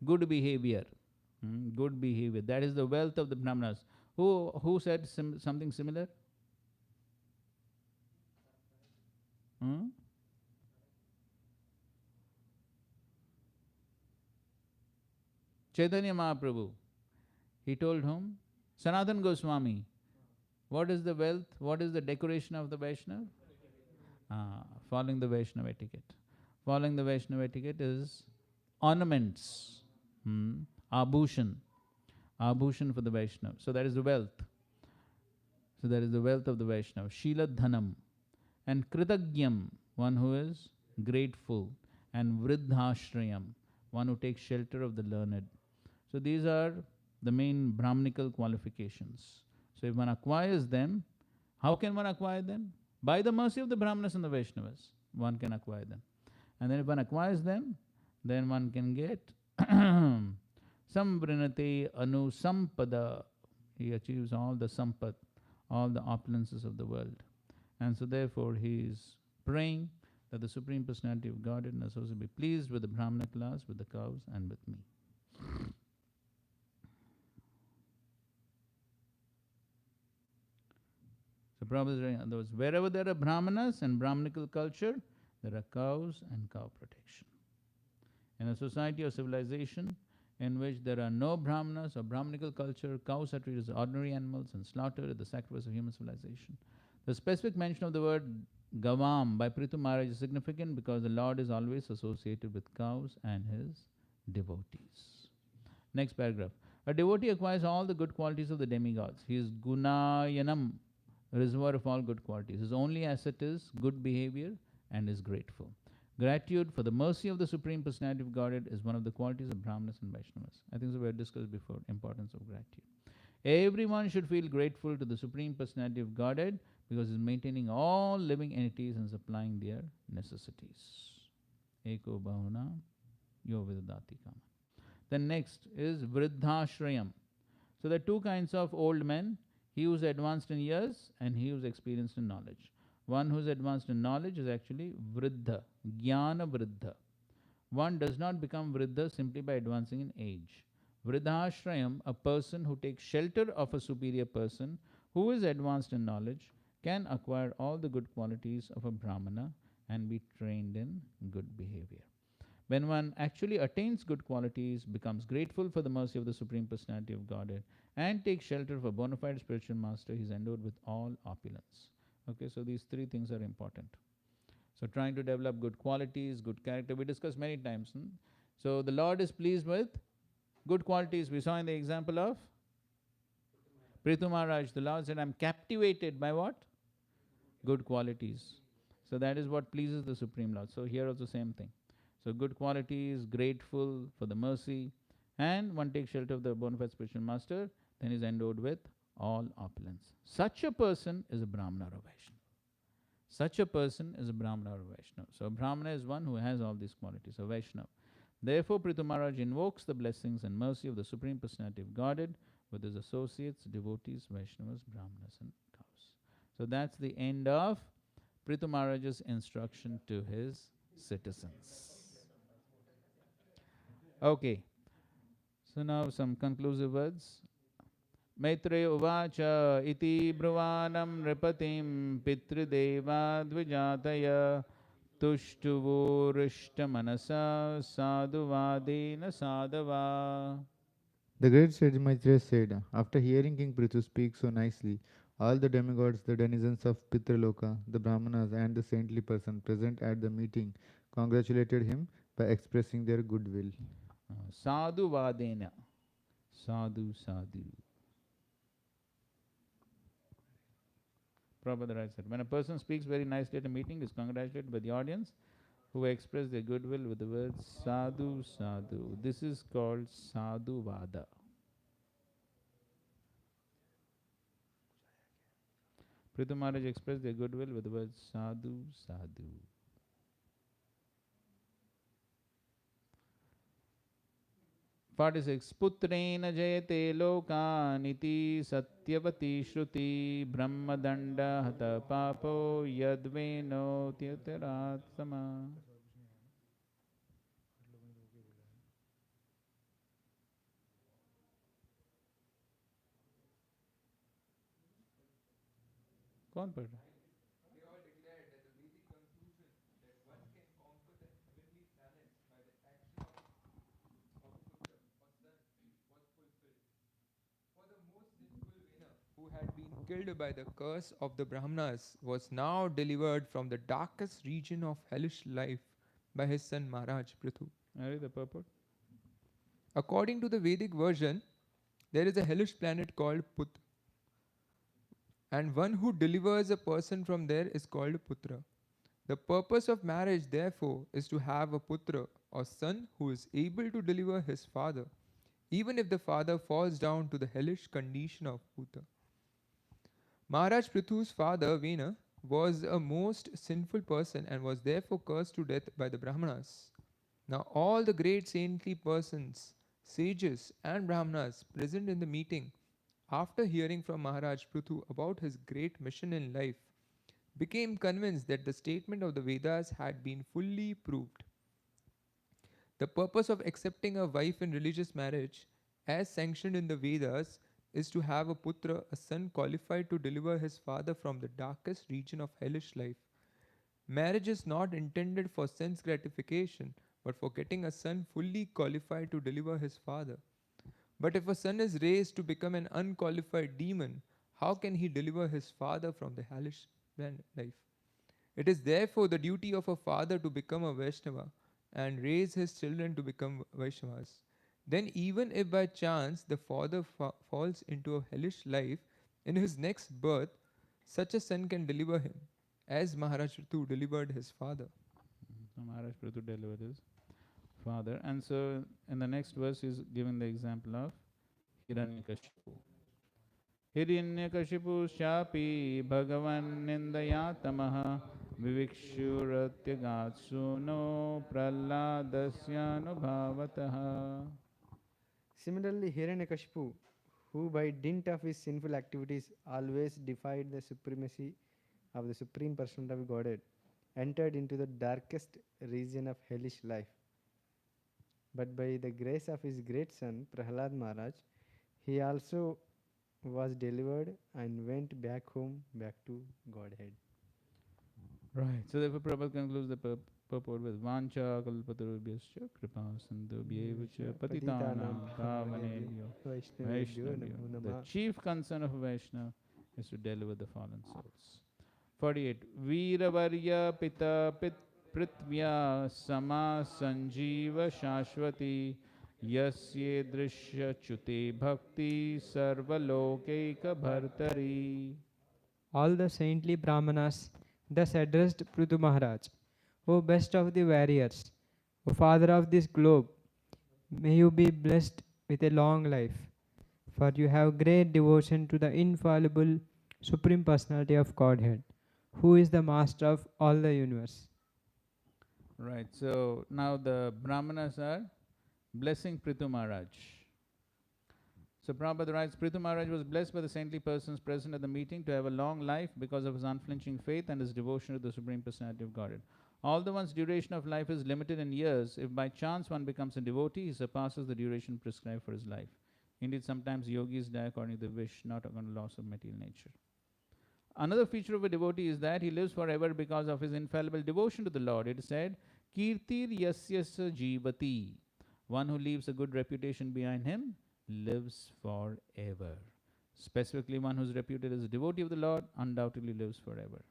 good behavior. Good behavior. That is the wealth of the Brahmanas. Who said something similar? Chaitanya Mahaprabhu. He told whom? Sanatana Goswami. What is the wealth? What is the decoration of the Vaishnava? Following the Vaishnava etiquette. Following the Vaishnava etiquette is ornaments, abhushan for the Vaishnava. So that is the wealth. So that is the wealth of the Vaishnava. Shila Dhanam. And Kritagyam, one who is grateful. And Vriddhashrayam, one who takes shelter of the learned. So these are the main Brahminical qualifications. So if one acquires them, how can one acquire them? By the mercy of the Brahmanas and the Vaishnavas, one can acquire them. And then if one acquires them, then one can get Samvrinate Anu Sampada. He achieves all the sampat, all the opulences of the world. And so therefore he is praying that the Supreme Personality of Godhead and Associates be pleased with the Brahmana class, with the cows, and with me. So Prabhupada is saying, in other words, wherever there are Brahmanas and Brahminical culture, there are cows and cow protection. In a society or civilization in which there are no Brahmanas or Brahminical culture, cows are treated as ordinary animals and slaughtered at the sacrifice of human civilization. The specific mention of the word Gavam by Prithu Maharaj is significant because the Lord is always associated with cows and his devotees. Next paragraph. A devotee acquires all the good qualities of the demigods. He is Gunayanam, reservoir of all good qualities. His only asset is good behavior and is grateful. Gratitude for the mercy of the Supreme Personality of Godhead is one of the qualities of Brahmanas and Vaishnavas. I think so we have discussed before, importance of gratitude. Everyone should feel grateful to the Supreme Personality of Godhead because he is maintaining all living entities and supplying their necessities. Eko Bahuna Yo Vidadati Kama. Then next is Vriddhashrayam. So there are two kinds of old men, he who is advanced in years and he who is experienced in knowledge. One who is advanced in knowledge is actually Vriddha, Jnana Vriddha. One does not become Vriddha simply by advancing in age. Vriddhashrayam, a person who takes shelter of a superior person who is advanced in knowledge, can acquire all the good qualities of a Brahmana and be trained in good behavior. When one actually attains good qualities, becomes grateful for the mercy of the Supreme Personality of Godhead, and takes shelter of a bona fide spiritual master, he is endowed with all opulence. Okay, so these three things are important. So trying to develop good qualities, good character, we discussed many times. So the Lord is pleased with good qualities. We saw in the example of Prithu Maharaj, the Lord said, I am captivated by what? Good qualities. So that is what pleases the Supreme Lord. So here also same thing. So good qualities, grateful for the mercy, and one takes shelter of the bona fide spiritual master, then is endowed with all opulence. Such a person is a Brahmana or Vaishnava. Such a person is a Brahmana or Vaishnava. So a Brahmana is one who has all these qualities, a Vaishnava. Therefore, Prithu Maharaj invokes the blessings and mercy of the Supreme Personality of Godhead with his associates, devotees, Vaishnavas, Brahmanas, and cows. So that's the end of Prithu Maharaj's instruction to his citizens. Okay, so now some conclusive words. Maitreya uvacha iti brvanam nripatim pitrideva dvijataya tushtuvorishta manasa sadhuvadena sadhava. The great sage Maitreya said, after hearing King Prithu speak so nicely, all the demigods, the denizens of Pitraloka, the Brahmanas, and the saintly person present at the meeting congratulated him by expressing their goodwill. Sadhuvadena. Sadhu, sadhu. Prabhupada said, when a person speaks very nicely at a meeting, is congratulated by the audience who express their goodwill with the words sadhu, sadhu. This is called sadhuvada. Prithu Maharaj expressed their goodwill with the words sadhu, sadhu. Forty-six. Putrena jayate lokaniti satyavati shruti brahmadanda hata papo yadveno tyataratsama. कौन पढ़ रहा है? Who had been killed by the curse of the Brahmanas was now delivered from the darkest region of hellish life by his son Maharaj Prithu. I read the purport. According to the Vedic version, there is a hellish planet called Put, and one who delivers a person from there is called Putra. The purpose of marriage, therefore, is to have a Putra or son who is able to deliver his father, even if the father falls down to the hellish condition of Puta. Maharaj Prithu's father, Vena, was a most sinful person and was therefore cursed to death by the Brahmanas. Now all the great saintly persons, sages and Brahmanas present in the meeting, after hearing from Maharaj Prithu about his great mission in life, became convinced that the statement of the Vedas had been fully proved. The purpose of accepting a wife in religious marriage, as sanctioned in the Vedas, is to have a putra, a son qualified to deliver his father from the darkest region of hellish life. Marriage is not intended for sense gratification, but for getting a son fully qualified to deliver his father. But if a son is raised to become an unqualified demon, how can he deliver his father from the hellish life? It is therefore the duty of a father to become a Vaishnava and raise his children to become Vaishnavas. Then even if by chance the father falls into a hellish life, in his next birth, such a son can deliver him, as Maharaj Prithu delivered his father. So Maharaj Prithu delivered his father. And so in the next verse is given the example of Hiranyakashipu. Hiranyakashipu shapi bhagavan nindayatamaha vivikshuratyagatsunu praladasya anubhavataha. Similarly, Hiranyakashipu, who by dint of his sinful activities always defied the supremacy of the Supreme Personality of Godhead, entered into the darkest region of hellish life. But by the grace of his great son, Prahlad Maharaj, he also was delivered and went back home, back to Godhead. Right. So therefore Prabhupada concludes the purport with Vancha kalpatarubhyascha kripa sindhubhyevacha patitanam pavanebhyo Vaishnavyo. The chief concern of a Vaishnava is to deliver the fallen souls. 48. Veeravarya pita prithvya sama sanjeeva shashvati yasye drishya chute bhakti sarvalokaika bhartari. All the saintly Brahmanas thus addressed Prithu Maharaj, O best of the warriors, O Father of this globe, may you be blessed with a long life, for you have great devotion to the infallible Supreme Personality of Godhead, who is the Master of all the universe. Right, so now the Brahmanas are blessing Prithu Maharaj. So Prabhupada writes, Prithu Maharaj was blessed by the saintly persons present at the meeting to have a long life because of his unflinching faith and his devotion to the Supreme Personality of Godhead. Although one's duration of life is limited in years, if by chance one becomes a devotee, he surpasses the duration prescribed for his life. Indeed, sometimes yogis die according to the wish, not according to the laws of material nature. Another feature of a devotee is that he lives forever because of his infallible devotion to the Lord. It is said, Kirtir yasyasa jivati. One who leaves a good reputation behind him lives forever. Specifically, one who is reputed as a devotee of the Lord undoubtedly lives forever.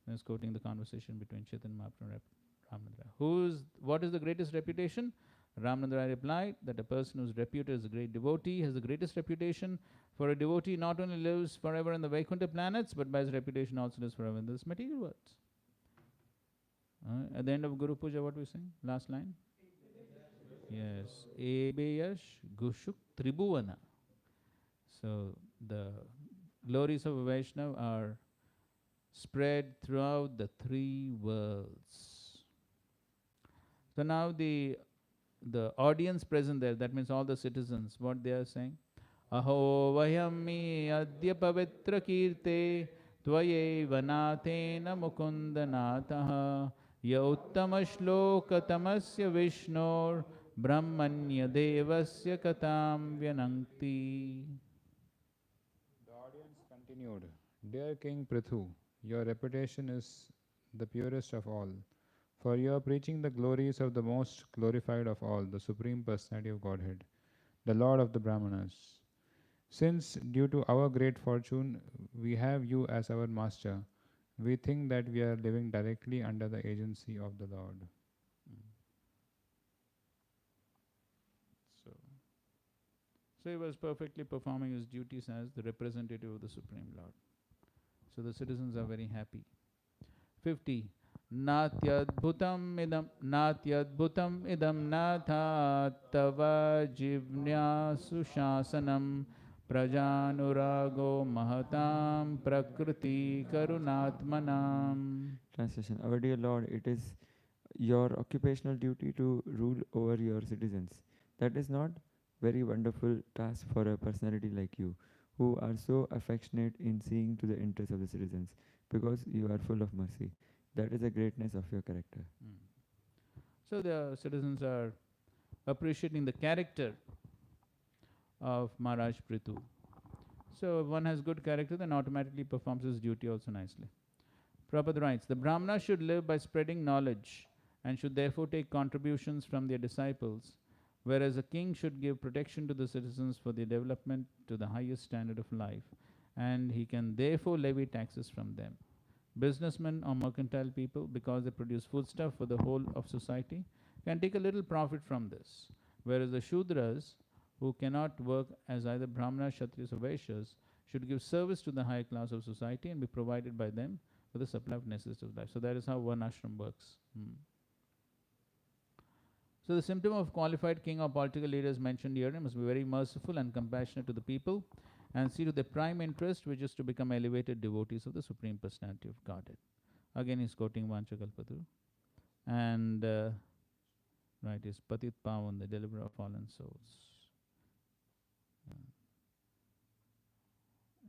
I was quoting the conversation between Chaitanya Mahaprabhu and Ramananda. What is the greatest reputation? Ramananda replied that a person who is reputed as a great devotee has the greatest reputation. For a devotee not only lives forever in the Vaikuntha planets, but by his reputation also lives forever in this material world. At the end of Guru Puja, what we sing? Last line? Yes. Ebeyash Gushuk Tribhuvana. So the glories of a Vaishnava are spread throughout the three worlds. So now the audience present there, that means all the citizens, what they are saying? Aho vayami adya pavitra kirte tvaye vanatena mukundanataha ya uttama shloka tamasya vishnor brahmanya devasya katam vyanangti. The audience continued, Dear King Prithu, your reputation is the purest of all, for you are preaching the glories of the most glorified of all, the Supreme Personality of Godhead, the Lord of the Brahmanas. Since, due to our great fortune, we have you as our master, we think that we are living directly under the agency of the Lord. So he was perfectly performing his duties as the representative of the Supreme Lord. So the citizens are very happy. 50. Natyadbhutam idam natha tava jivnya sushasanam prajanurago mahatam prakriti karunatmanam. Translation. Our dear Lord, it is your occupational duty to rule over your citizens. That is not very wonderful task for a personality like you, who are so affectionate in seeing to the interests of the citizens, because you are full of mercy. That is the greatness of your character. So the citizens are appreciating the character of Maharaj Prithu. So if one has good character, then automatically performs his duty also nicely. Prabhupada writes, the Brahmana should live by spreading knowledge and should therefore take contributions from their disciples, whereas a king should give protection to the citizens for their development to the highest standard of life, and he can therefore levy taxes from them. Businessmen or mercantile people, because they produce foodstuff for the whole of society, can take a little profit from this, whereas the Shudras, who cannot work as either Brahmanas, Kshatriyas or Vaishyas, should give service to the higher class of society and be provided by them for the supply of necessities of life. So that is how one ashram works. So the symptom of qualified king or political leaders mentioned here must be very merciful and compassionate to the people and see to their prime interest, which is to become elevated devotees of the Supreme Personality of Godhead. Again, he's quoting Vanchakalpatru. And right, is Patit Pavan, the deliverer of fallen souls.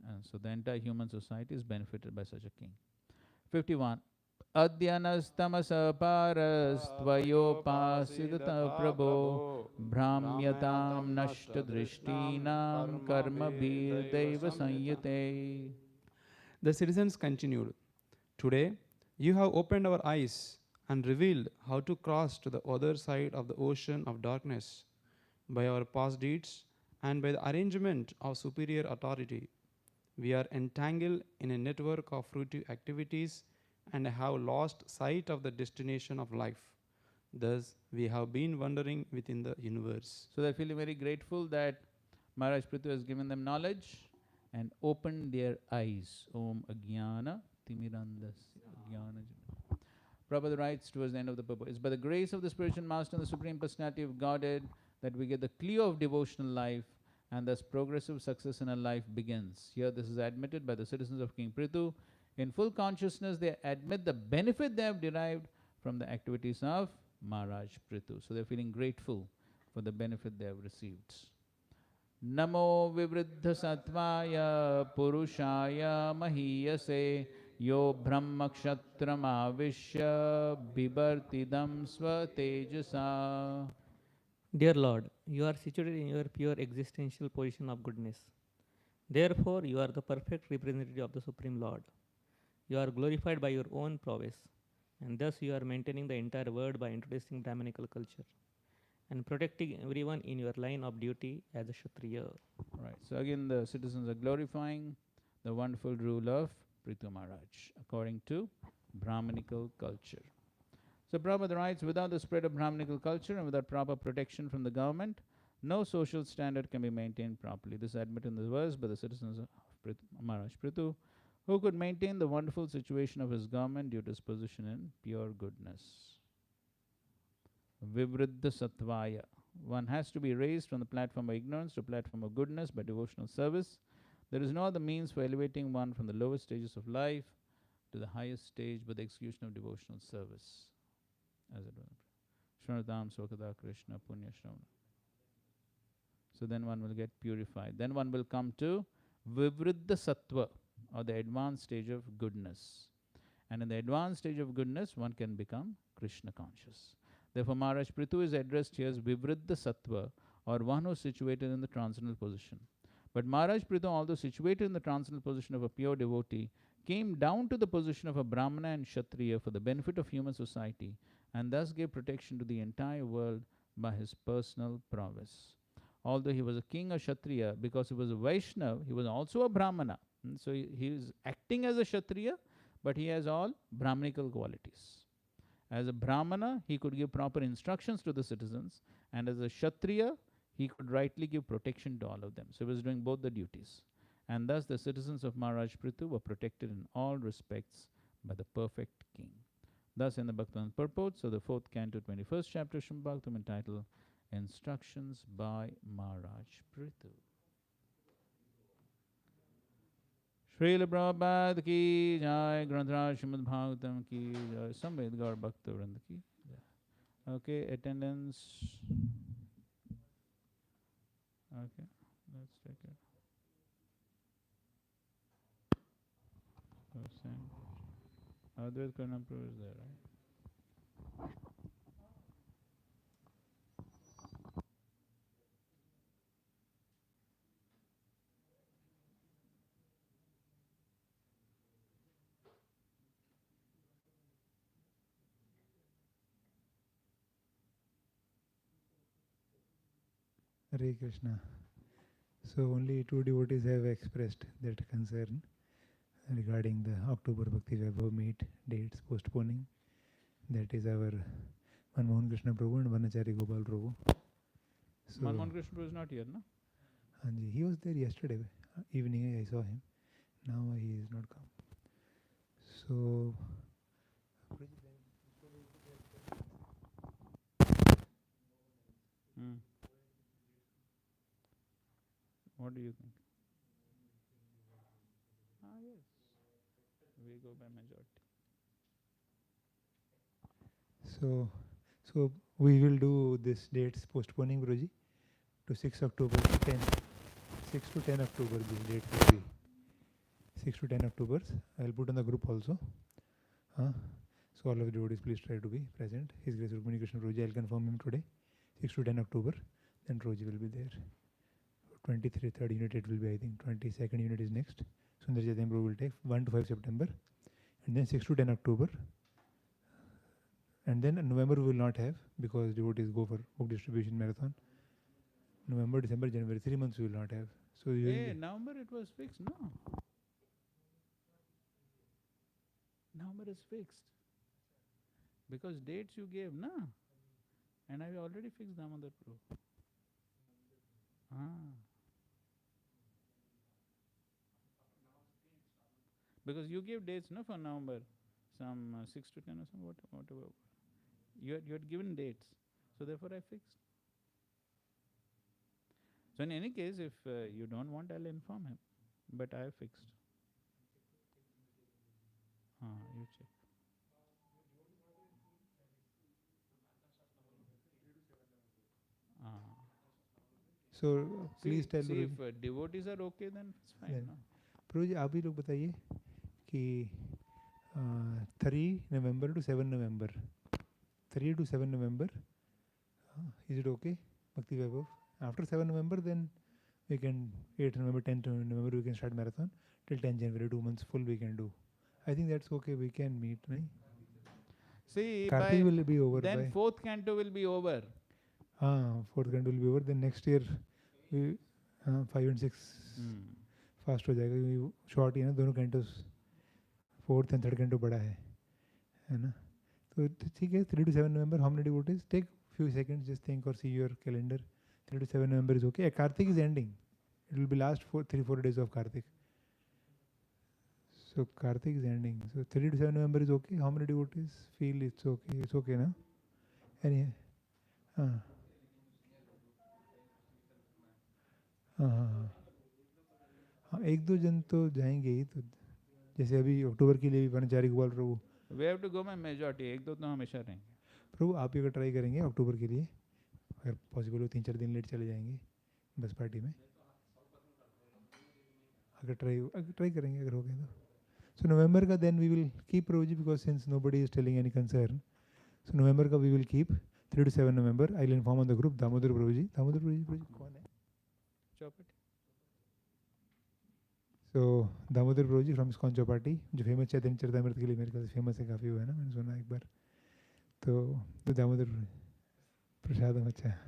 And so the entire human society is benefited by such a king. 51. Adyanastamasa parastvayopasidata prabho brahmyatam nashta drishtinam karma birdaiva sanyate. The citizens continued, Today, you have opened our eyes and revealed how to cross to the other side of the ocean of darkness by our past deeds and by the arrangement of superior authority. We are entangled in a network of fruitive activities and have lost sight of the destination of life. Thus, we have been wandering within the universe. So they're feeling very grateful that Maharaj Prithu has given them knowledge and opened their eyes. Om Ajnana Timirandasya Jnana. Prabhupada writes towards the end of the purport, it's by the grace of the spiritual master and the Supreme Personality of Godhead that we get the clue of devotional life, and thus progressive success in our life begins. Here this is admitted by the citizens of King Prithu. In full consciousness, they admit the benefit they have derived from the activities of Maharaj Prithu. So they're feeling grateful for the benefit they have received. Namo vivriddha sattvaya purushaya mahiyase yo brahma kshatram avishya bibartidam swatejasa. Dear Lord, you are situated in your pure existential position of goodness. Therefore, you are the perfect representative of the Supreme Lord. You are glorified by your own prowess, and thus you are maintaining the entire world by introducing Brahmanical culture and protecting everyone in your line of duty as a Kshatriya. Right. So again, the citizens are glorifying the wonderful rule of Prithu Maharaj according to Brahmanical culture. So Prabhupada writes, without the spread of Brahmanical culture and without proper protection from the government, no social standard can be maintained properly. This is admitted in the verse by the citizens of Maharaj Prithu, who could maintain the wonderful situation of his government due to his position in pure goodness. Vivriddha Sattvaya. One has to be raised from the platform of ignorance to the platform of goodness by devotional service. There is no other means for elevating one from the lowest stages of life to the highest stage but the execution of devotional service. As it were. Shranadam Sokada Krishna Punya Shravana. So then one will get purified. Then one will come to Vivriddha Sattva, or the advanced stage of goodness. And in the advanced stage of goodness, one can become Krishna conscious. Therefore, Maharaj Prithu is addressed here as Vivriddha Sattva, or one who is situated in the transcendental position. But Maharaj Prithu, although situated in the transcendental position of a pure devotee, came down to the position of a Brahmana and Kshatriya for the benefit of human society, and thus gave protection to the entire world by his personal prowess. Although he was a king or Kshatriya, because he was a Vaishnava, he was also a Brahmana. So he is acting as a Kshatriya, but he has all Brahmanical qualities. As a Brahmana, he could give proper instructions to the citizens, and as a Kshatriya, he could rightly give protection to all of them. So he was doing both the duties. And thus the citizens of Maharaj Prithu were protected in all respects by the perfect king. Thus in the Bhaktivedanta purport, so the 4th canto, 21st chapter, Srimad Bhagavatam entitled Instructions by Maharaj Prithu. Srila Prabhupada ki jai, Grantaraj Srimad Bhagavatam ki jai, Samved Gaur Bhakta Vranda ki jai. Okay, attendance. Okay, let's take it. Advait Karnapur is there, right? Hare Krishna. So only 2 devotees have expressed that concern regarding the October Bhakti Vaibhav meet dates postponing. That is our Manmohan Krishna Prabhu and Vanachari Gopal Prabhu. So Manmohan Krishna Prabhu is not here, no? Anji, he was there yesterday evening. I saw him. Now he is not come. So what do you think? Yes. We go by majority. So we will do this dates postponing, Prabhuji, to 6 October to 10. 6 to 10 October this date will be. 6 to 10 October. I will put on the group also. So all of the devotees please try to be present. His Grace Rukmini Krishna Prabhuji, I will confirm him today. 6 to 10 October. Then Prabhuji will be there. 23rd unit it will be, I think. 22nd unit is next. Sundar Chaitanya Prabhu will take 1 to 5 September. And then 6 to 10 October. And then November we will not have because devotees go for book distribution marathon. November, December, January, 3 months we will not have. So November it was fixed, no? November is fixed. Because dates you gave, na? And I already fixed Damodar Prabhu. Because you gave dates, no, for November. some 6 to 10 or some whatever. You had given dates, so therefore I fixed. So in any case, if you don't want, I'll inform him. But I have fixed. You check. So please tell See, Prabhuji. if devotees are okay, then it's fine. Then No? Prabhuji, आप ही लोग बताइए कि 3 November to 7 November, 3 to 7 November, is it okay? Bhakti Vaibhav. After 7 November, then we can 8 November, 10 November we can start marathon till 10 January, 2 months full we can do. I think that's okay. We can meet, right? See, Kartik will be over then by 4th canto will be over. 4th canto will be over. Then next year we 5 and 6 fast हो जाएगा. Short ही है ना दोनों cantos. 4th and 3rd canto बड़ा है ना. तो ठीक है. 3 to 7 November. How many devotees? Take few seconds. Just think or see your calendar. 3 to 7 November is okay. Kartik is ending. It will be last 3-4 days of Kartik. So Kartik is ending. So 3 to 7 November is okay. How many devotees feel it's okay? It's okay, na? Any? हाँ 1-2 जन तो जाएंगे ही. तो जैसे अभी अक्टूबर के लिए भी वनचारी गोपाल प्रभु. We have to go by majority. 1-2 तो हमेशा रहेंगे. प्रभु आप ही अगर ट्राई करेंगे अक्टूबर के लिए, अगर पॉसिबल हो 3-4 दिन लेट चले जाएंगे बस पार्टी में. अगर ट्राई करेंगे अगर हो गया तो. So November का then we will keep Prabhuji because since nobody is telling any concern. So November का we will keep 3 to 7 November. I will inform on the group. Damodar Prabhuji. Damodar Prabhuji कौन है? Chopati. So Damodar Prabhuji from ISKCON Chopati, जो famous चैतन्य चरितामृत के लिए मेरे ख्याल से famous है काफ़ी हुआ है ना, मैंने सुना एक बार. तो दामोदर प्रसादम अच्छा है.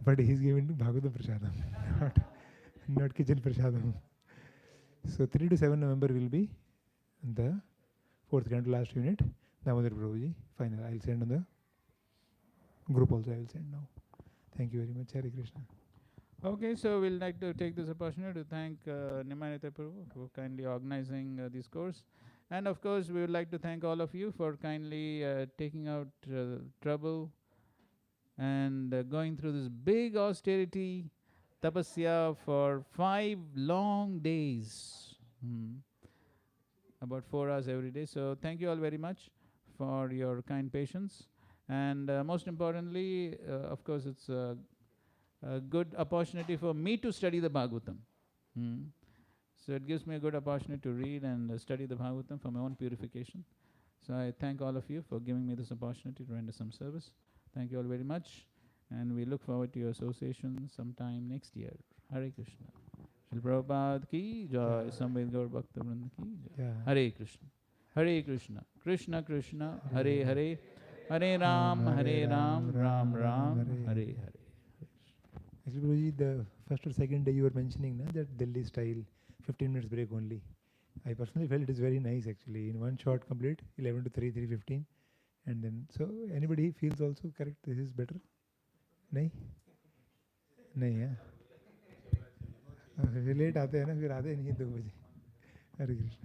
But he is given to Bhagavatam Prasadam, not kitchen Prasadam. So 3 to 7 November will be the 4th canto last unit. Damodar Prabhuji. Final. I will send on the group also. I will send now. Thank you very much. Hare Krishna. Okay, so we'll like to take this opportunity to thank Nimanita Prabhu for kindly organizing this course. And of course, we would like to thank all of you for kindly taking out trouble and going through this big austerity tapasya for 5 long days. About 4 hours every day. So thank you all very much for your kind patience. And most importantly, of course, it's a good opportunity for me to study the Bhagavatam. So it gives me a good opportunity to read and study the Bhagavatam for my own purification. So I thank all of you for giving me this opportunity to render some service. Thank you all very much. And we look forward to your association sometime next year. Hare Krishna. Shri Prabhupada ki jai, Samved Gaur Bhakta Vrinda ki jai. Hare Krishna. Hare Krishna. Krishna Krishna. Hare Hare. Hare Ram. Hare Ram. Ram Ram. Hare Hare. Actually, Prabhuji, the first or second day you were mentioning that Delhi style 15 minutes break only. I personally felt it is very nice actually. In one shot complete, 11 to 3, 3:15. And then, so anybody feels also correct, this is better? नहीं? नहीं है? Late आते हैं ना, फिर आते नहीं 2 बजे. हरे कृष्ण.